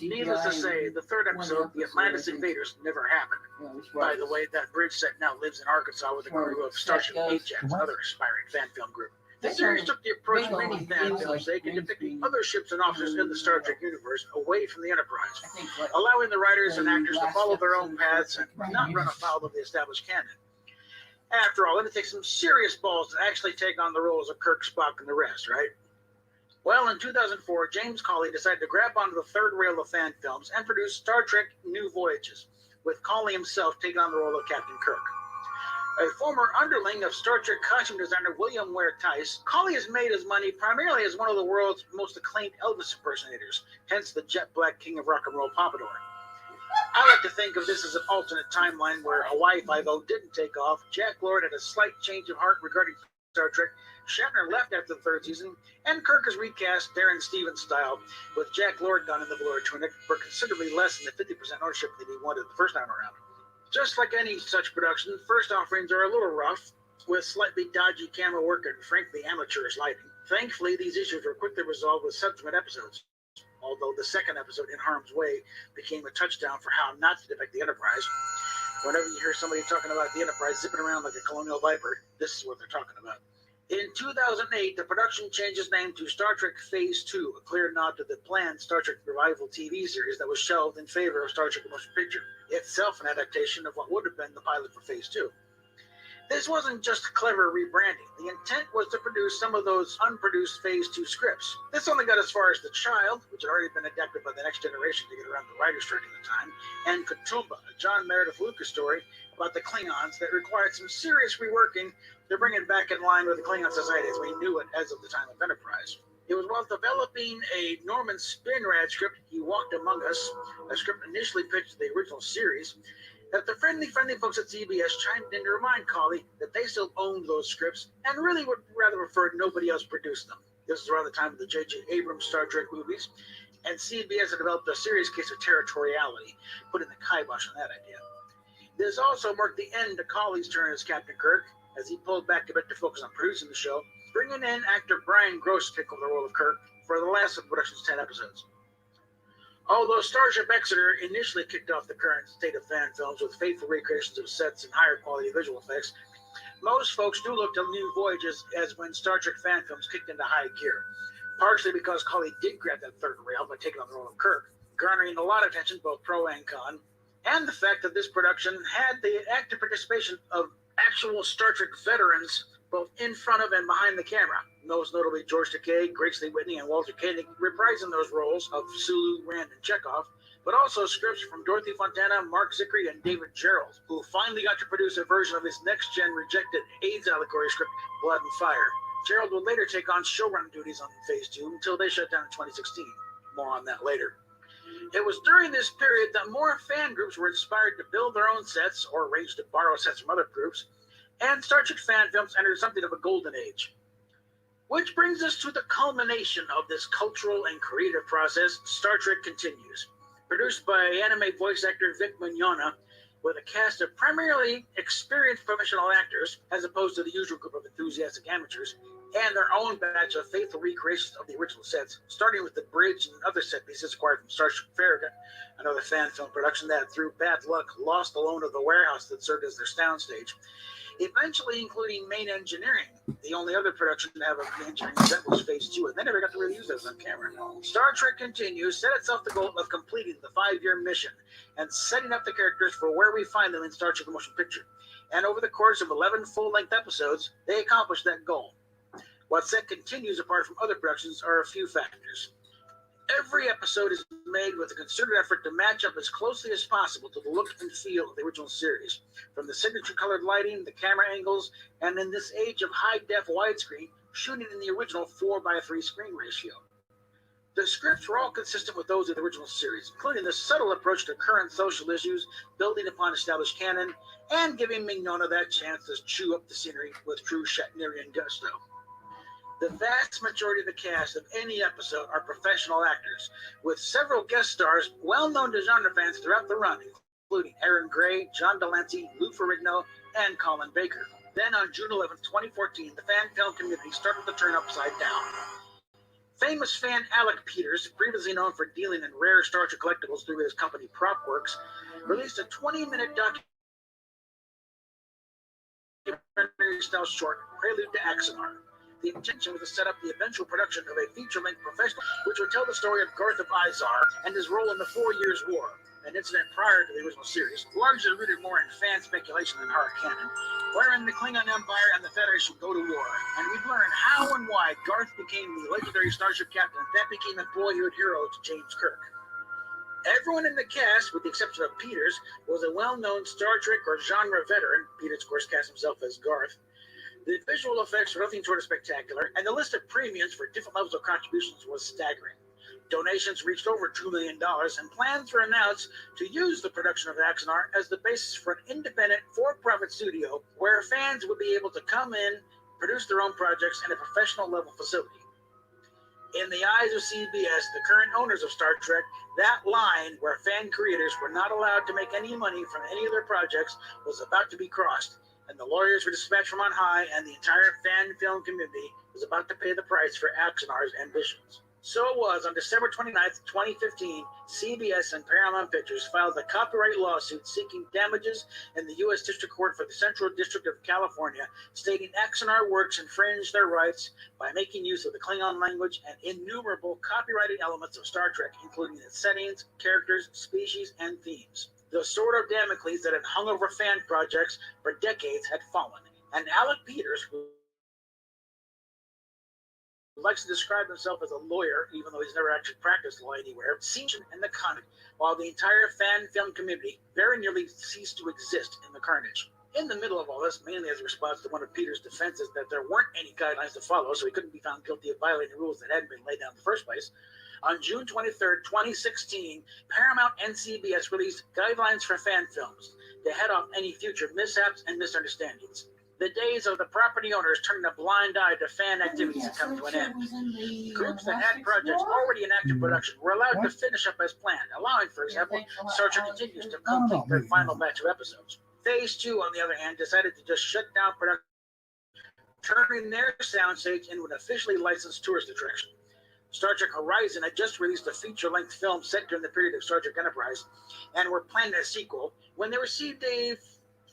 Speaker 7: Needless to say, the third episode, The Atlantis Invaders, never happened. By the way, that bridge set now lives in Arkansas with a crew of Starship Ajax, another aspiring fan film group. The series took the approach many fan films take in depicting other ships and officers in the Star Trek universe away from the Enterprise, allowing the writers and actors to follow their own paths and not run afoul of the established canon. After all, it takes some serious balls to actually take on the roles of Kirk, Spock, and the rest, right? Well, in 2004, James Cawley decided to grab onto the third rail of fan films and produce Star Trek New Voyages, with Cawley himself taking on the role of Captain Kirk. A former underling of Star Trek costume designer William Ware Tice, Cawley has made his money primarily as one of the world's most acclaimed Elvis impersonators, hence the jet black king of rock and roll pompadour. I like to think of this as an alternate timeline where Hawaii Five-0 didn't take off, Jack Lord had a slight change of heart regarding Star Trek, Shatner left after the third season, and Kirk is recast Darren Stevens style, with Jack Lord gone in the Blue Tunic for considerably less than the 50% ownership that he wanted the first time around. Just like any such production, first offerings are a little rough, with slightly dodgy camera work and frankly amateurish lighting. Thankfully, these issues were quickly resolved with subsequent episodes, although the second episode, In Harm's Way, became a touchdown for how not to depict the Enterprise. Whenever you hear somebody talking about the Enterprise zipping around like a colonial viper, this is what they're talking about. In 2008, the production changed its name to Star Trek Phase 2, a clear nod to the planned Star Trek revival TV series that was shelved in favor of Star Trek Motion Picture, itself an adaptation of what would have been the pilot for Phase 2. This wasn't just clever rebranding. The intent was to produce some of those unproduced Phase 2 scripts. This only got as far as The Child, which had already been adapted by the Next Generation to get around the writer's strike at the time, and Katoomba, a John Meredith Lucas story about the Klingons that required some serious reworking to bring it back in line with the Klingon society as we knew it as of the time of Enterprise. It was while developing a Norman Spinrad script, He Walked Among Us, a script initially pitched to the original series, that the friendly folks at CBS chimed in to remind Cawley that they still owned those scripts and really would rather prefer nobody else produce them. This was around the time of the J.J. Abrams Star Trek movies, and CBS had developed a serious case of territoriality, putting the kibosh on that idea. This also marked the end of Cawley's turn as Captain Kirk, as he pulled back a bit to focus on producing the show, bringing in actor Brian Gross to take over the role of Kirk for the last of the production's 10 episodes. Although Starship Exeter initially kicked off the current state of fan films with faithful recreations of sets and higher quality visual effects, most folks do look to New Voyages as when Star Trek fan films kicked into high gear, partially because Cawley did grab that third rail by taking on the role of Kirk, garnering a lot of attention, both pro and con, and the fact that this production had the active participation of actual Star Trek veterans both in front of and behind the camera, most notably George Takei, Grace Lee Whitney, and Walter Koenig reprising those roles of Sulu, Rand, and Chekhov, but also scripts from Dorothy Fontana, Mark Zickery, and David Gerrold, who finally got to produce a version of his next-gen rejected AIDS allegory script, Blood and Fire. Gerrold would later take on showrun duties on Phase 2 until they shut down in 2016. More on that later. It was during this period that more fan groups were inspired to build their own sets or arranged to borrow sets from other groups, and Star Trek fan films entered something of a golden age. Which brings us to the culmination of this cultural and creative process. Star Trek Continues, produced by anime voice actor Vic Mignogna, with a cast of primarily experienced professional actors, as opposed to the usual group of enthusiastic amateurs, and their own batch of faithful recreations of the original sets, starting with the bridge and other set pieces acquired from Starship Farragut, another fan film production that, through bad luck, lost the loan of the warehouse that served as their soundstage, eventually including main engineering. The only other production to have a engineering set was Phase 2, and they never got to really use those on camera. Star Trek Continues set itself the goal of completing the 5-year mission and setting up the characters for where we find them in Star Trek Motion Picture. And over the course of 11 full-length episodes, they accomplished that goal. What set Continues apart from other productions are a few factors. Every episode is made with a concerted effort to match up as closely as possible to the look and feel of the original series, from the signature colored lighting, the camera angles, and in this age of high-def widescreen, shooting in the original 4:3 screen ratio. The scripts were all consistent with those of the original series, including the subtle approach to current social issues, building upon established canon, and giving Mignogna that chance to chew up the scenery with true Shatnerian gusto. The vast majority of the cast of any episode are professional actors, with several guest stars well known to genre fans throughout the run, including Aaron Gray, John Delancey, Lou Ferrigno, and Colin Baker. Then on June 11, 2014, the fan film community started to turn upside down. Famous fan Alec Peters, previously known for dealing in rare Star Trek collectibles through his company PropWorks, released a 20-minute documentary-style short, Prelude to Axanar. The intention was to set up the eventual production of a feature-length professional, which would tell the story of Garth of Izar and his role in the 4 Years' War, an incident prior to the original series, largely rooted more in fan speculation than hard canon, wherein the Klingon Empire and the Federation go to war, and we'd learn how and why Garth became the legendary starship captain that became a boyhood hero to James Kirk. Everyone in the cast, with the exception of Peters, was a well-known Star Trek or genre veteran. Peters, of course, cast himself as Garth. The visual effects were nothing short of spectacular, and the list of premiums for different levels of contributions was staggering. Donations reached over $2 million, and plans were announced to use the production of Axanar as the basis for an independent, for-profit studio where fans would be able to come in, produce their own projects in a professional-level facility. In the eyes of CBS, the current owners of Star Trek, that line where fan creators were not allowed to make any money from any of their projects was about to be crossed, and the lawyers were dispatched from on high, and the entire fan film community was about to pay the price for Axanar's ambitions. So it was on December 29th, 2015, CBS and Paramount Pictures filed a copyright lawsuit seeking damages in the U.S. District Court for the Central District of California, stating Axanar Works infringed their rights by making use of the Klingon language and innumerable copyrighted elements of Star Trek, including its settings, characters, species, and themes. The sword of Damocles that had hung over fan projects for decades had fallen, and Alec Peters, who likes to describe himself as a lawyer, even though he's never actually practiced law anywhere, seems in the comic, while the entire fan film community very nearly ceased to exist in the carnage. In the middle of all this, mainly as a response to one of Peter's defenses that there weren't any guidelines to follow, so he couldn't be found guilty of violating rules that hadn't been laid down in the first place, on June 23rd, 2016, Paramount and CBS released guidelines for fan films to head off any future mishaps and misunderstandings. The days of the property owners turning a blind eye to fan activities had come to an end. Groups that had projects already in active production were allowed to finish up as planned, allowing, for example, Star Trek Continues to complete their final batch of episodes. Phase 2, on the other hand, decided to just shut down production, turning their soundstage into an officially licensed tourist attraction. Star Trek Horizon had just released a feature-length film set during the period of Star Trek Enterprise, and were planning a sequel when they received a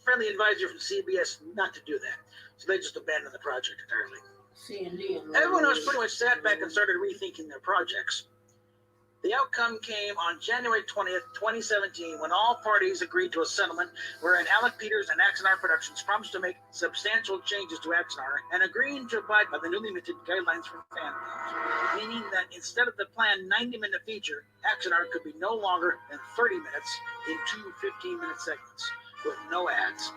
Speaker 7: friendly advisory from CBS not to do that. So they just abandoned the project entirely.
Speaker 2: C&D.
Speaker 7: Everyone else pretty much sat back and started rethinking their projects. The outcome came on January 20th, 2017, when all parties agreed to a settlement wherein Alec Peters and Axanar Productions promised to make substantial changes to Axanar and agreeing to abide by the newly minted guidelines for fan films, meaning that instead of the planned 90-minute feature, Axanar could be no longer than 30 minutes in two 15-minute segments, with no ads.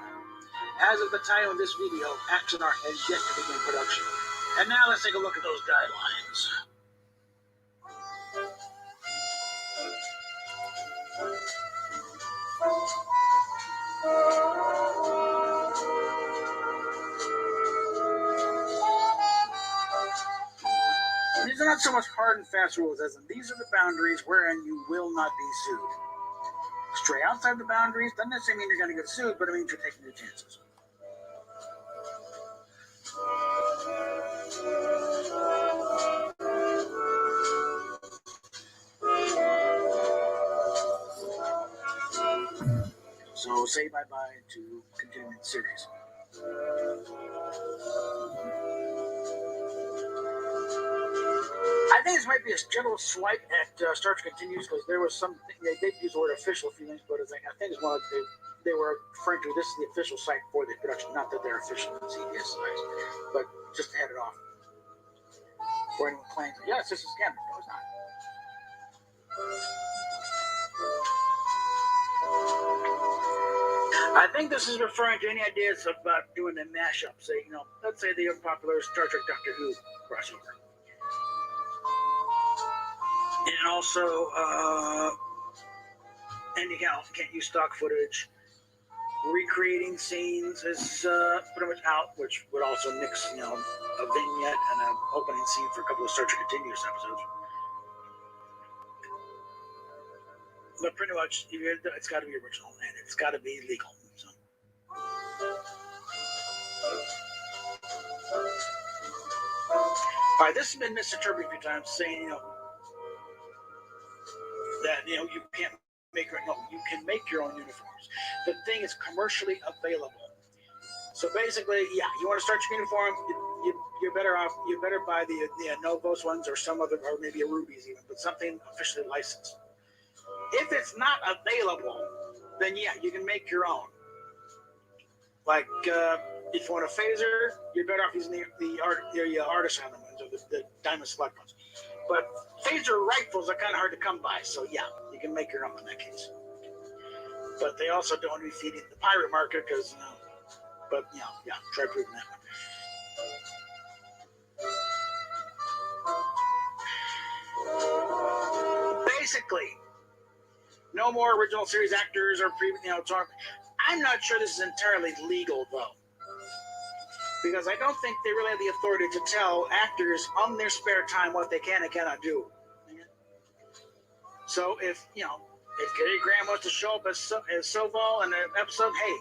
Speaker 7: As of the time of this video, Axanar has yet to begin production. And now let's take a look at those guidelines. These are not so much hard and fast rules as in these are the boundaries wherein you will not be sued. Stray outside the boundaries doesn't necessarily mean you're going to get sued, but it means you're taking your chances. So say bye-bye to continuing the series. I think this might be a gentle swipe at Star Trek Continues, because there was something, they did use the word official a few things, but I think it's one of they were referring to this is the official site for the production, not that they're official on CBS sites, but just to head it off. For anyone claims, yes, this is canon. No, it's not. I think this is referring to any ideas about doing a mashup. Say, let's say the popular Star Trek Doctor Who crossover. And also, can't use stock footage. Recreating scenes is pretty much out, which would also mix, a vignette and an opening scene for a couple of Star Trek Continuous episodes. But pretty much, it's got to be original, and it's got to be legal. So. All right, this has been misinterpreted a few times, saying, that you can't make you can make your own uniforms. The thing is commercially available. So basically, yeah, you want to start your uniform, you're better off. You better buy the Novos ones or some other, or maybe a Rubies even, but something officially licensed. If it's not available, then yeah, you can make your own. Like if you want a phaser, you're better off using the artisan ones or the diamond select ones. But phaser rifles are kind of hard to come by, so yeah, you can make your own in that case. But they also don't want to be feeding the pirate market because, but yeah, try proving that one. Basically, no more original series actors or talk. I'm not sure this is entirely legal though, because I don't think they really have the authority to tell actors on their spare time what they can and cannot do. So if Gary Graham wants to show up as Soval in an episode, hey,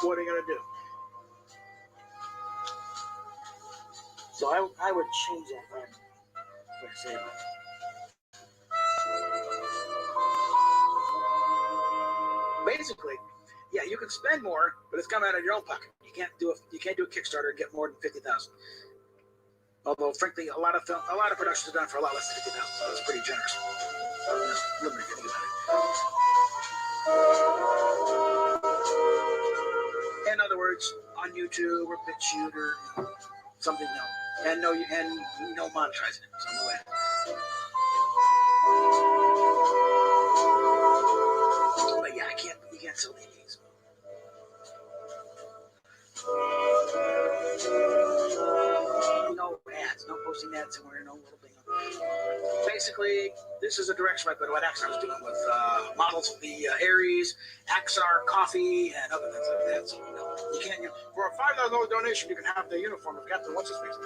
Speaker 7: what are you gonna do? So I would change that for say basically, yeah, you can spend more, but it's coming out of your own pocket. You can't do a Kickstarter and get more than 50,000. Although, frankly, a lot of productions are done for a lot less than 50,000, so it's pretty generous. Let me think about it. In other words, on YouTube or BitChute or something, and no monetizing it. So no way. But yeah, you can't sell DVDs. No ads, no posting ads somewhere, no little thing. Basically, this is a direction I go to what Axar was doing with models of the Aries, Axar coffee, and other things like that. So you can't. For a $5 donation, you can have the uniform of Captain What's His Face.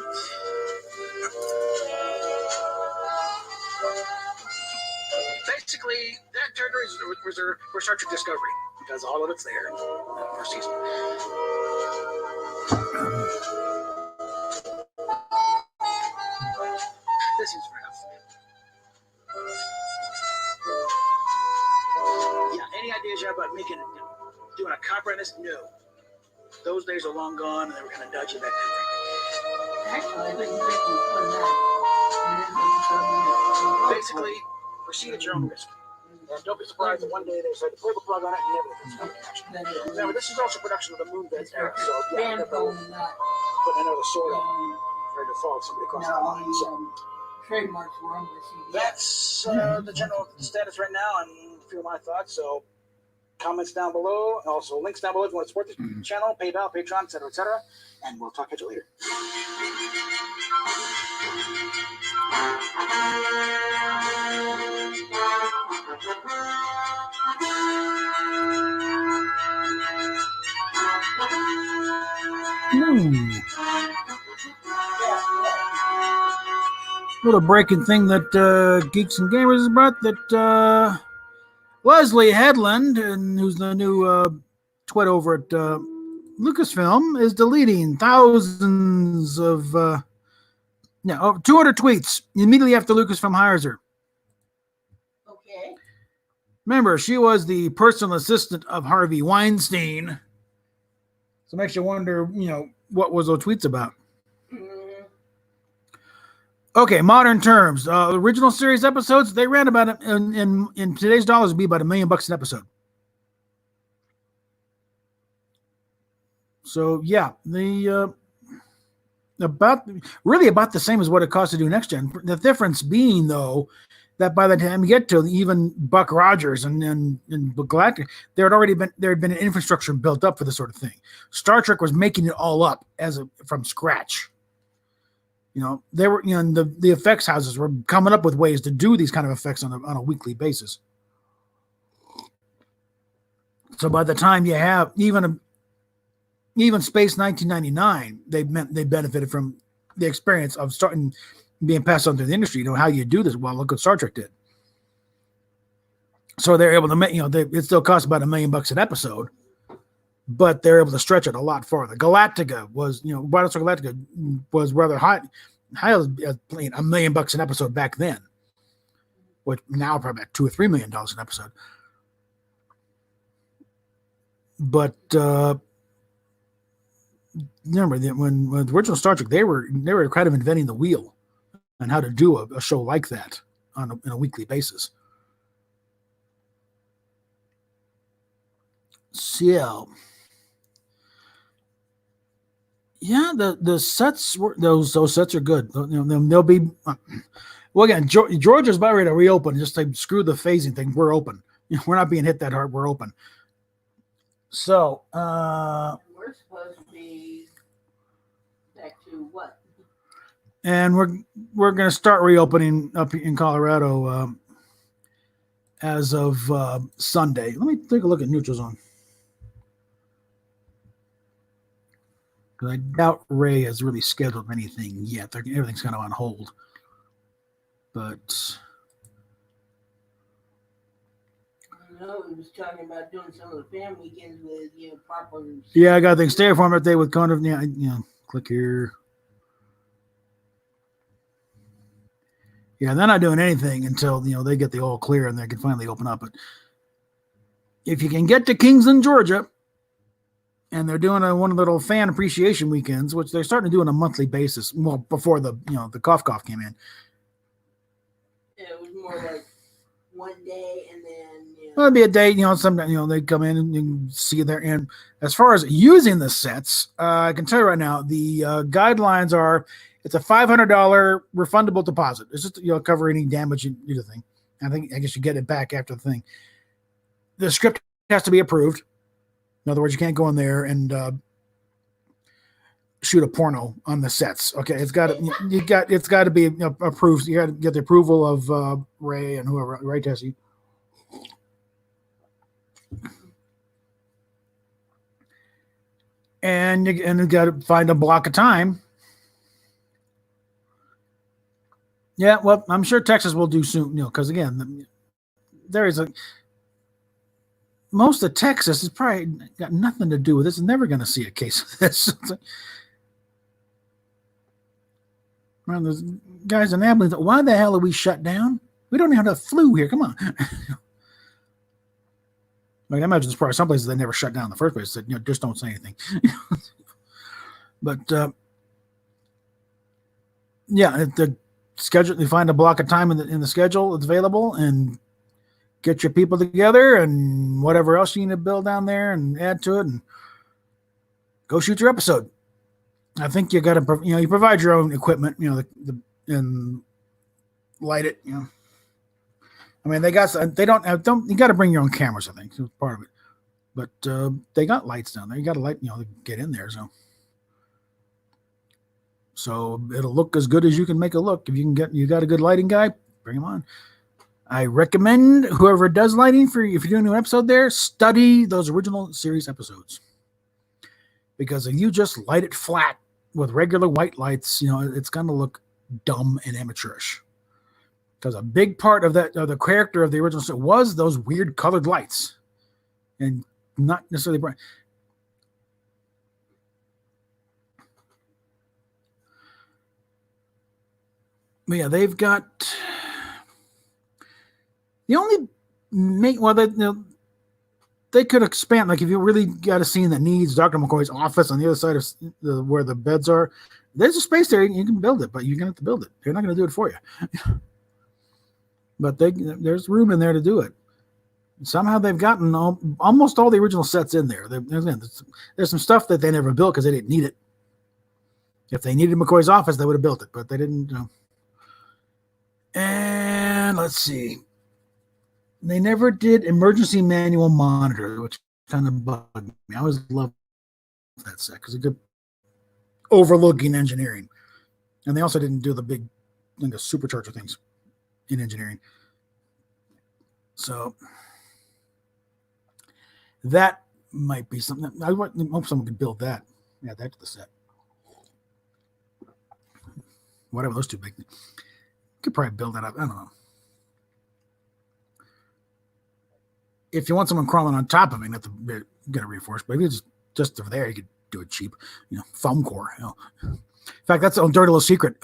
Speaker 7: Basically, that territory is reserved for Star Trek Discovery because all of it's there in the first season. This seems fair enough. Yeah, any ideas you have about doing a copper in this? No. Those days are long gone, and they were kind of dodgy back then.
Speaker 2: Actually, I think you can put that.
Speaker 7: Basically, proceed at your own risk. And don't be surprised that one day they decide to pull the plug on it and never gets taken action. Now, this is also production of the Moonbed era, so yeah, put another sword on for default somebody crosses the line. So
Speaker 2: trademarks were on the CD.
Speaker 7: that's the general status right now and a few of my thoughts. So comments down below, and also links down below if you want to support this channel, PayPal, Patreon, etc., etc. And we'll talk at you later.
Speaker 1: Little breaking thing that Geeks and Gamers has brought, that Leslie Headland, who's the new twit over at Lucasfilm, is deleting thousands of 200 tweets immediately after Lucasfilm hires her.
Speaker 2: Okay.
Speaker 1: Remember, she was the personal assistant of Harvey Weinstein. So it makes you wonder, what was those tweets about? Okay, modern terms. Original series episodes, they ran about, in today's dollars, would be about $1 million an episode. So, yeah, about the same as what it costs to do Next Gen. The difference being, though, that by the time you get to even Buck Rogers and Galactic, there had been an infrastructure built up for this sort of thing. Star Trek was making it all up from scratch. They were, the effects houses were coming up with ways to do these kind of effects on a weekly basis. So by the time you have even Space 1999, they benefited from the experience of starting being passed on to the industry. How you do this? Well, look what Star Trek did. So they're able to make, it still costs about $1 million an episode, but they're able to stretch it a lot farther. Galactica was, Battlestar Galactica was rather high as playing $1 million an episode back then, which now probably about $2 or $3 million an episode. But remember that when the original Star Trek, they were kind of inventing the wheel and how to do a show like that in a weekly basis. So, yeah, the sets those sets are good. They'll be well again. Georgia's about ready to reopen. Just like screw the phasing thing. We're open. We're not being hit that hard. We're open. So
Speaker 2: we're supposed to be back to what?
Speaker 1: And we're going to start reopening up in Colorado as of Sunday. Let me take a look at Neutral Zone. Because I doubt Ray has really scheduled anything yet. Everything's kind of on hold. But
Speaker 2: No, he was talking about doing some of the fan weekends with, popcorn.
Speaker 1: Yeah, I got the stay format day with kind of, click here. Yeah, they're not doing anything until, they get the all clear and they can finally open up. But if you can get to Kingsland, Georgia, and they're doing one of the little fan appreciation weekends, which they're starting to do on a monthly basis. Well, before the cough came in.
Speaker 2: It was more like one day and then,
Speaker 1: Well, it'd be a day, sometimes, they come in and you can see there. And as far as using the sets, I can tell you right now, the guidelines are, it's a $500 refundable deposit. It's just, cover any damage you do the thing. I guess you get it back after the thing. The script has to be approved. In other words, you can't go in there and shoot a porno on the sets. Okay, it's got to be approved. You got to get the approval of Ray and whoever, Ray Tessie. And you got to find a block of time. Yeah, well, I'm sure Texas will do soon, because again, there is most of Texas has probably got nothing to do with this. Is never going to see a case of this. Man, those guys in Abilene, why the hell are we shut down? We don't have the flu here. Come on. I imagine there's probably some places they never shut down in the first place. Said, just don't say anything. But yeah, the schedule. You find a block of time in the schedule that's available, and get your people together, and whatever else you need to build down there, and add to it, and go shoot your episode. I think you got to, you provide your own equipment, and light it, I mean, you got to bring your own cameras, I think, so part of it. But they got lights down there. You got to light, get in there. So it'll look as good as you can make it look. If you got a good lighting guy, bring him on. I recommend whoever does lighting if you're doing an episode there, study those original series episodes. Because if you just light it flat with regular white lights, it's going to look dumb and amateurish. Because a big part of the character of the original show was those weird colored lights, and not necessarily bright. But yeah, they've got the only they could expand. Like if you really got a scene that needs Dr. McCoy's office on the other side of where the beds are, there's a space there. You can build it, but you're gonna have to build it. They're not gonna do it for you. But there's room in there to do it. Somehow they've gotten almost all the original sets in there. There's some stuff that they never built because they didn't need it. If they needed McCoy's office, they would have built it, but they didn't. And let's see. They never did emergency manual monitor, which kind of bugged me. I always loved that set because it did overlooking engineering. And they also didn't do the big supercharger things in engineering. So that might be something. I hope someone could build that. Add that to the set. Whatever those two big things. Could probably build that up. I don't know. If you want someone crawling on top of it, you have to get a reinforce. But if it's just over there, you could do it cheap. Foam core. In fact, that's a dirty little secret.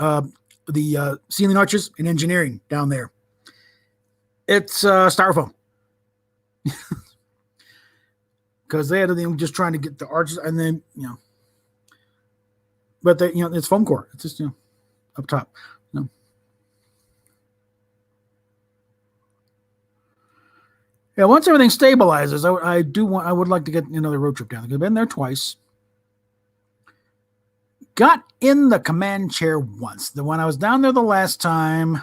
Speaker 1: The ceiling arches in engineering down there. It's styrofoam. Because they had them just trying to get the arches, and then but they it's foam core. It's just up top. Yeah, once everything stabilizes, I would like to get another road trip down there. I've been there twice. Got in the command chair once. When I was down there the last time,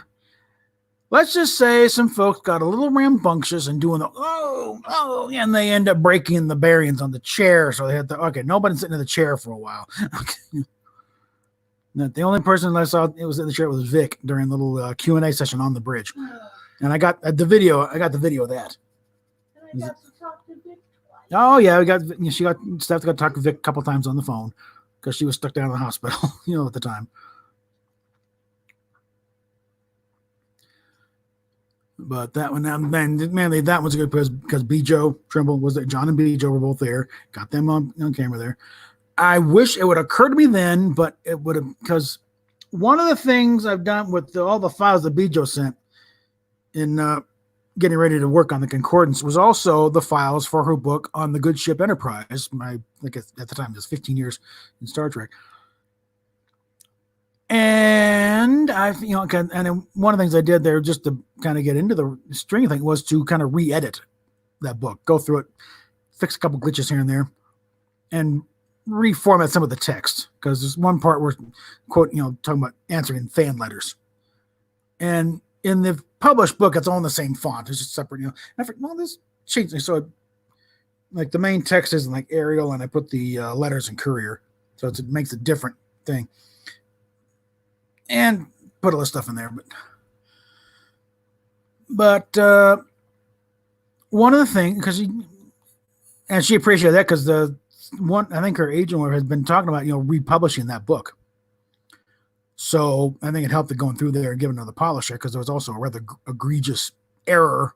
Speaker 1: let's just say some folks got a little rambunctious and doing and they end up breaking the bearings on the chair. So they had nobody's sitting in the chair for a while. The only person that I saw it was in the chair was Vic during the little Q&A session on the bridge. And I got the video of that.
Speaker 2: And I got to talk to Vic twice.
Speaker 1: Oh yeah, Steph got to talk to Vic a couple times on the phone because she was stuck down in the hospital, at the time. But that one, man, that was good because B. Joe Trimble was there. John and B. Joe were both there. Got them on camera there. I wish it would have occurred to me then, but it would have, because one of the things I've done with all the files that B. Joe sent in getting ready to work on the Concordance was also the files for her book on the good ship Enterprise. I think at the time it was 15 years in Star Trek. And and one of the things I did there just to kind of get into the string thing was to kind of re-edit that book, go through it, fix a couple glitches here and there, and reformat some of the text, because there's one part where quote, talking about answering fan letters, and in the published book, it's all in the same font. It's just separate, And I thought, well, this changed. So, like the main text is in like Arial, and I put the letters in Courier, so it makes a different thing. And put all this stuff in there, but one of the things, because she appreciated that, because I think her agent has been talking about republishing that book. So I think it helped it going through there and giving it another polisher, because there was also a rather egregious error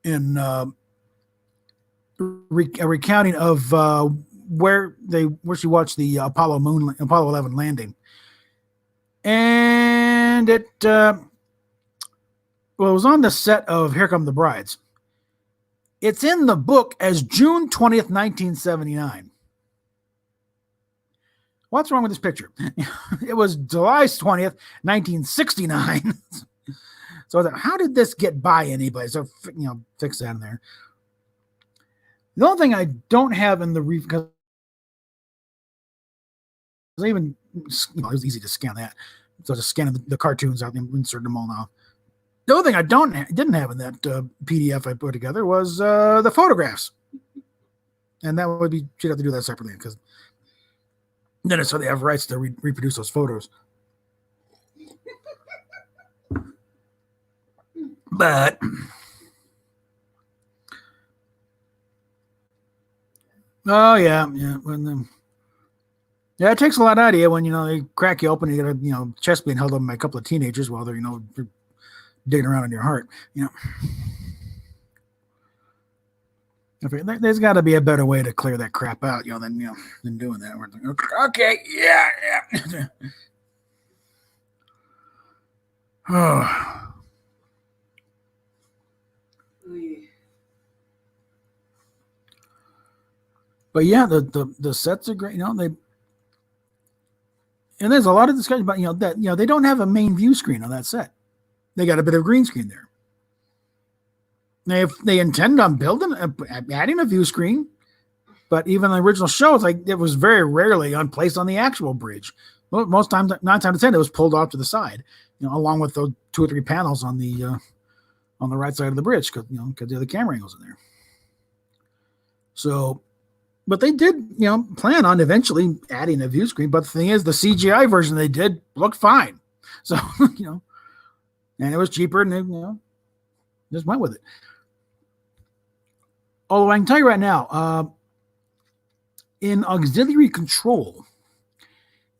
Speaker 1: in a recounting of where she watched the Apollo 11 landing. And it was on the set of Here Come the Brides. It's in the book as June 20th, 1979. What's wrong with this picture? It was July 20th, 1969. So I thought, how did this get by anybody? So, fix that in there. The only thing I don't have in the because even it was easy to scan that, so just scanning the cartoons out and insert them all now. The other thing I didn't have in that PDF I put together was the photographs, and that would be she'd have to do that separately, because then so they have rights to reproduce those photos. But oh yeah, when it takes a lot out of you when they crack you open. You got a chest being held up by a couple of teenagers while they're digging around in your heart. There's got to be a better way to clear that crap out, than doing that. We're like, okay, yeah. Oh. But yeah, the sets are great. And there's a lot of discussion about that they don't have a main view screen on that set. They got a bit of green screen there. They intend on adding a view screen, but even the original show, it was very rarely placed on the actual bridge. Most times, 9 times out of 10, it was pulled off to the side, along with those 2 or 3 panels on the right side of the bridge, because the other camera angles in there. So. But they did, plan on eventually adding a view screen. But the thing is, the CGI version they did looked fine. So, and it was cheaper, and they, just went with it. Although I can tell you right now, in auxiliary control,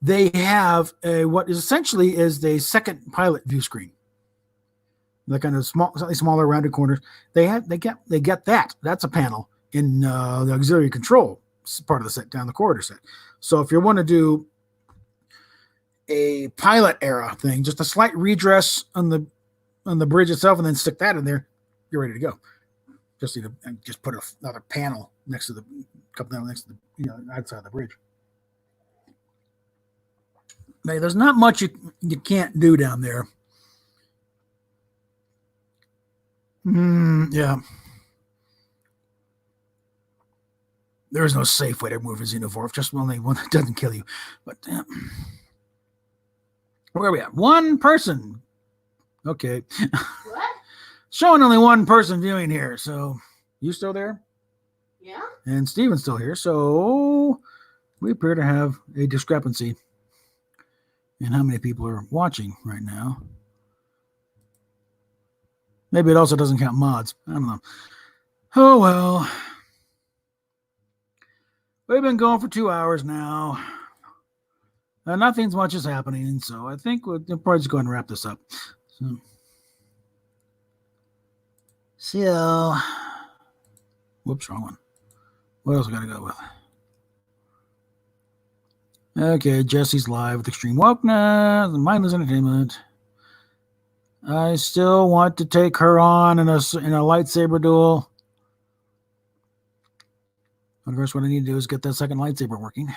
Speaker 1: they have what is essentially the second pilot view screen. The kind of slightly smaller rounded corners. They get that. That's a panel in the auxiliary control part of the set, down the corridor set. So if you want to do a pilot era thing, just a slight redress on the bridge itself, and then stick that in there, you're ready to go. Just put another panel next to the outside of the bridge. Now, there's not much you can't do down there. Yeah. There is no safe way to move a xenomorph, just only one that doesn't kill you. But where are we at? One person. Okay.
Speaker 2: What?
Speaker 1: Showing only one person viewing here. So you still there?
Speaker 2: Yeah.
Speaker 1: And Steven's still here. So we appear to have a discrepancy in how many people are watching right now. Maybe it also doesn't count mods. I don't know. Oh, well. We've been going for 2 hours now. Nothing much is happening, so I think we'll probably just go ahead and wrap this up. So, So, whoops, wrong one. What else I gotta go with? Okay, Jesse's live with extreme wokeness and mindless entertainment. I still want to take her on in a lightsaber duel. Of course, what I need to do is get that second lightsaber working. I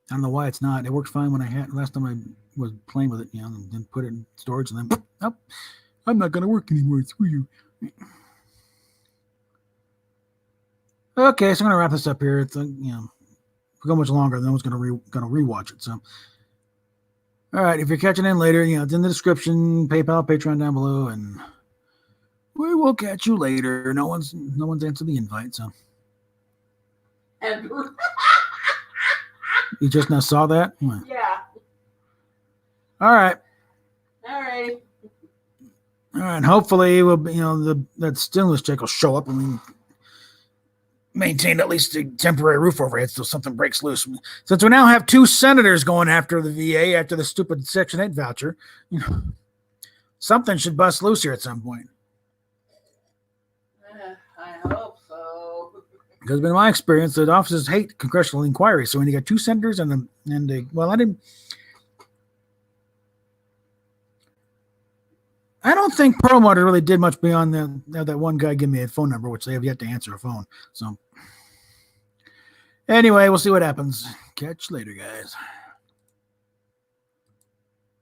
Speaker 1: don't know why it's not. It worked fine when I had last time I was playing with it, and then put it in storage, and then oh, I'm not going to work anymore. Screw you. Okay, so I'm going to wrap this up here. It's if we go much longer, then I was going to rewatch it. So, all right, if you're catching in later, it's in the description, PayPal, Patreon down below, and we will catch you later. No one's answered the invite, so
Speaker 2: Andrew.
Speaker 1: you just now saw that.
Speaker 2: Yeah.
Speaker 1: All right.
Speaker 2: All right.
Speaker 1: All right. Hopefully, we'll that stimulus check will show up and we maintain at least a temporary roof overhead so something breaks loose. Since we now have 2 senators going after the VA after the stupid Section 8 voucher, something should bust loose here at some point.
Speaker 2: I hope so.
Speaker 1: Because in my experience, the officers hate congressional inquiry. So when you got 2 senators I don't think Perlmutter really did much beyond that one guy give me a phone number, which they have yet to answer a phone. So anyway, we'll see what happens. Catch you later, guys.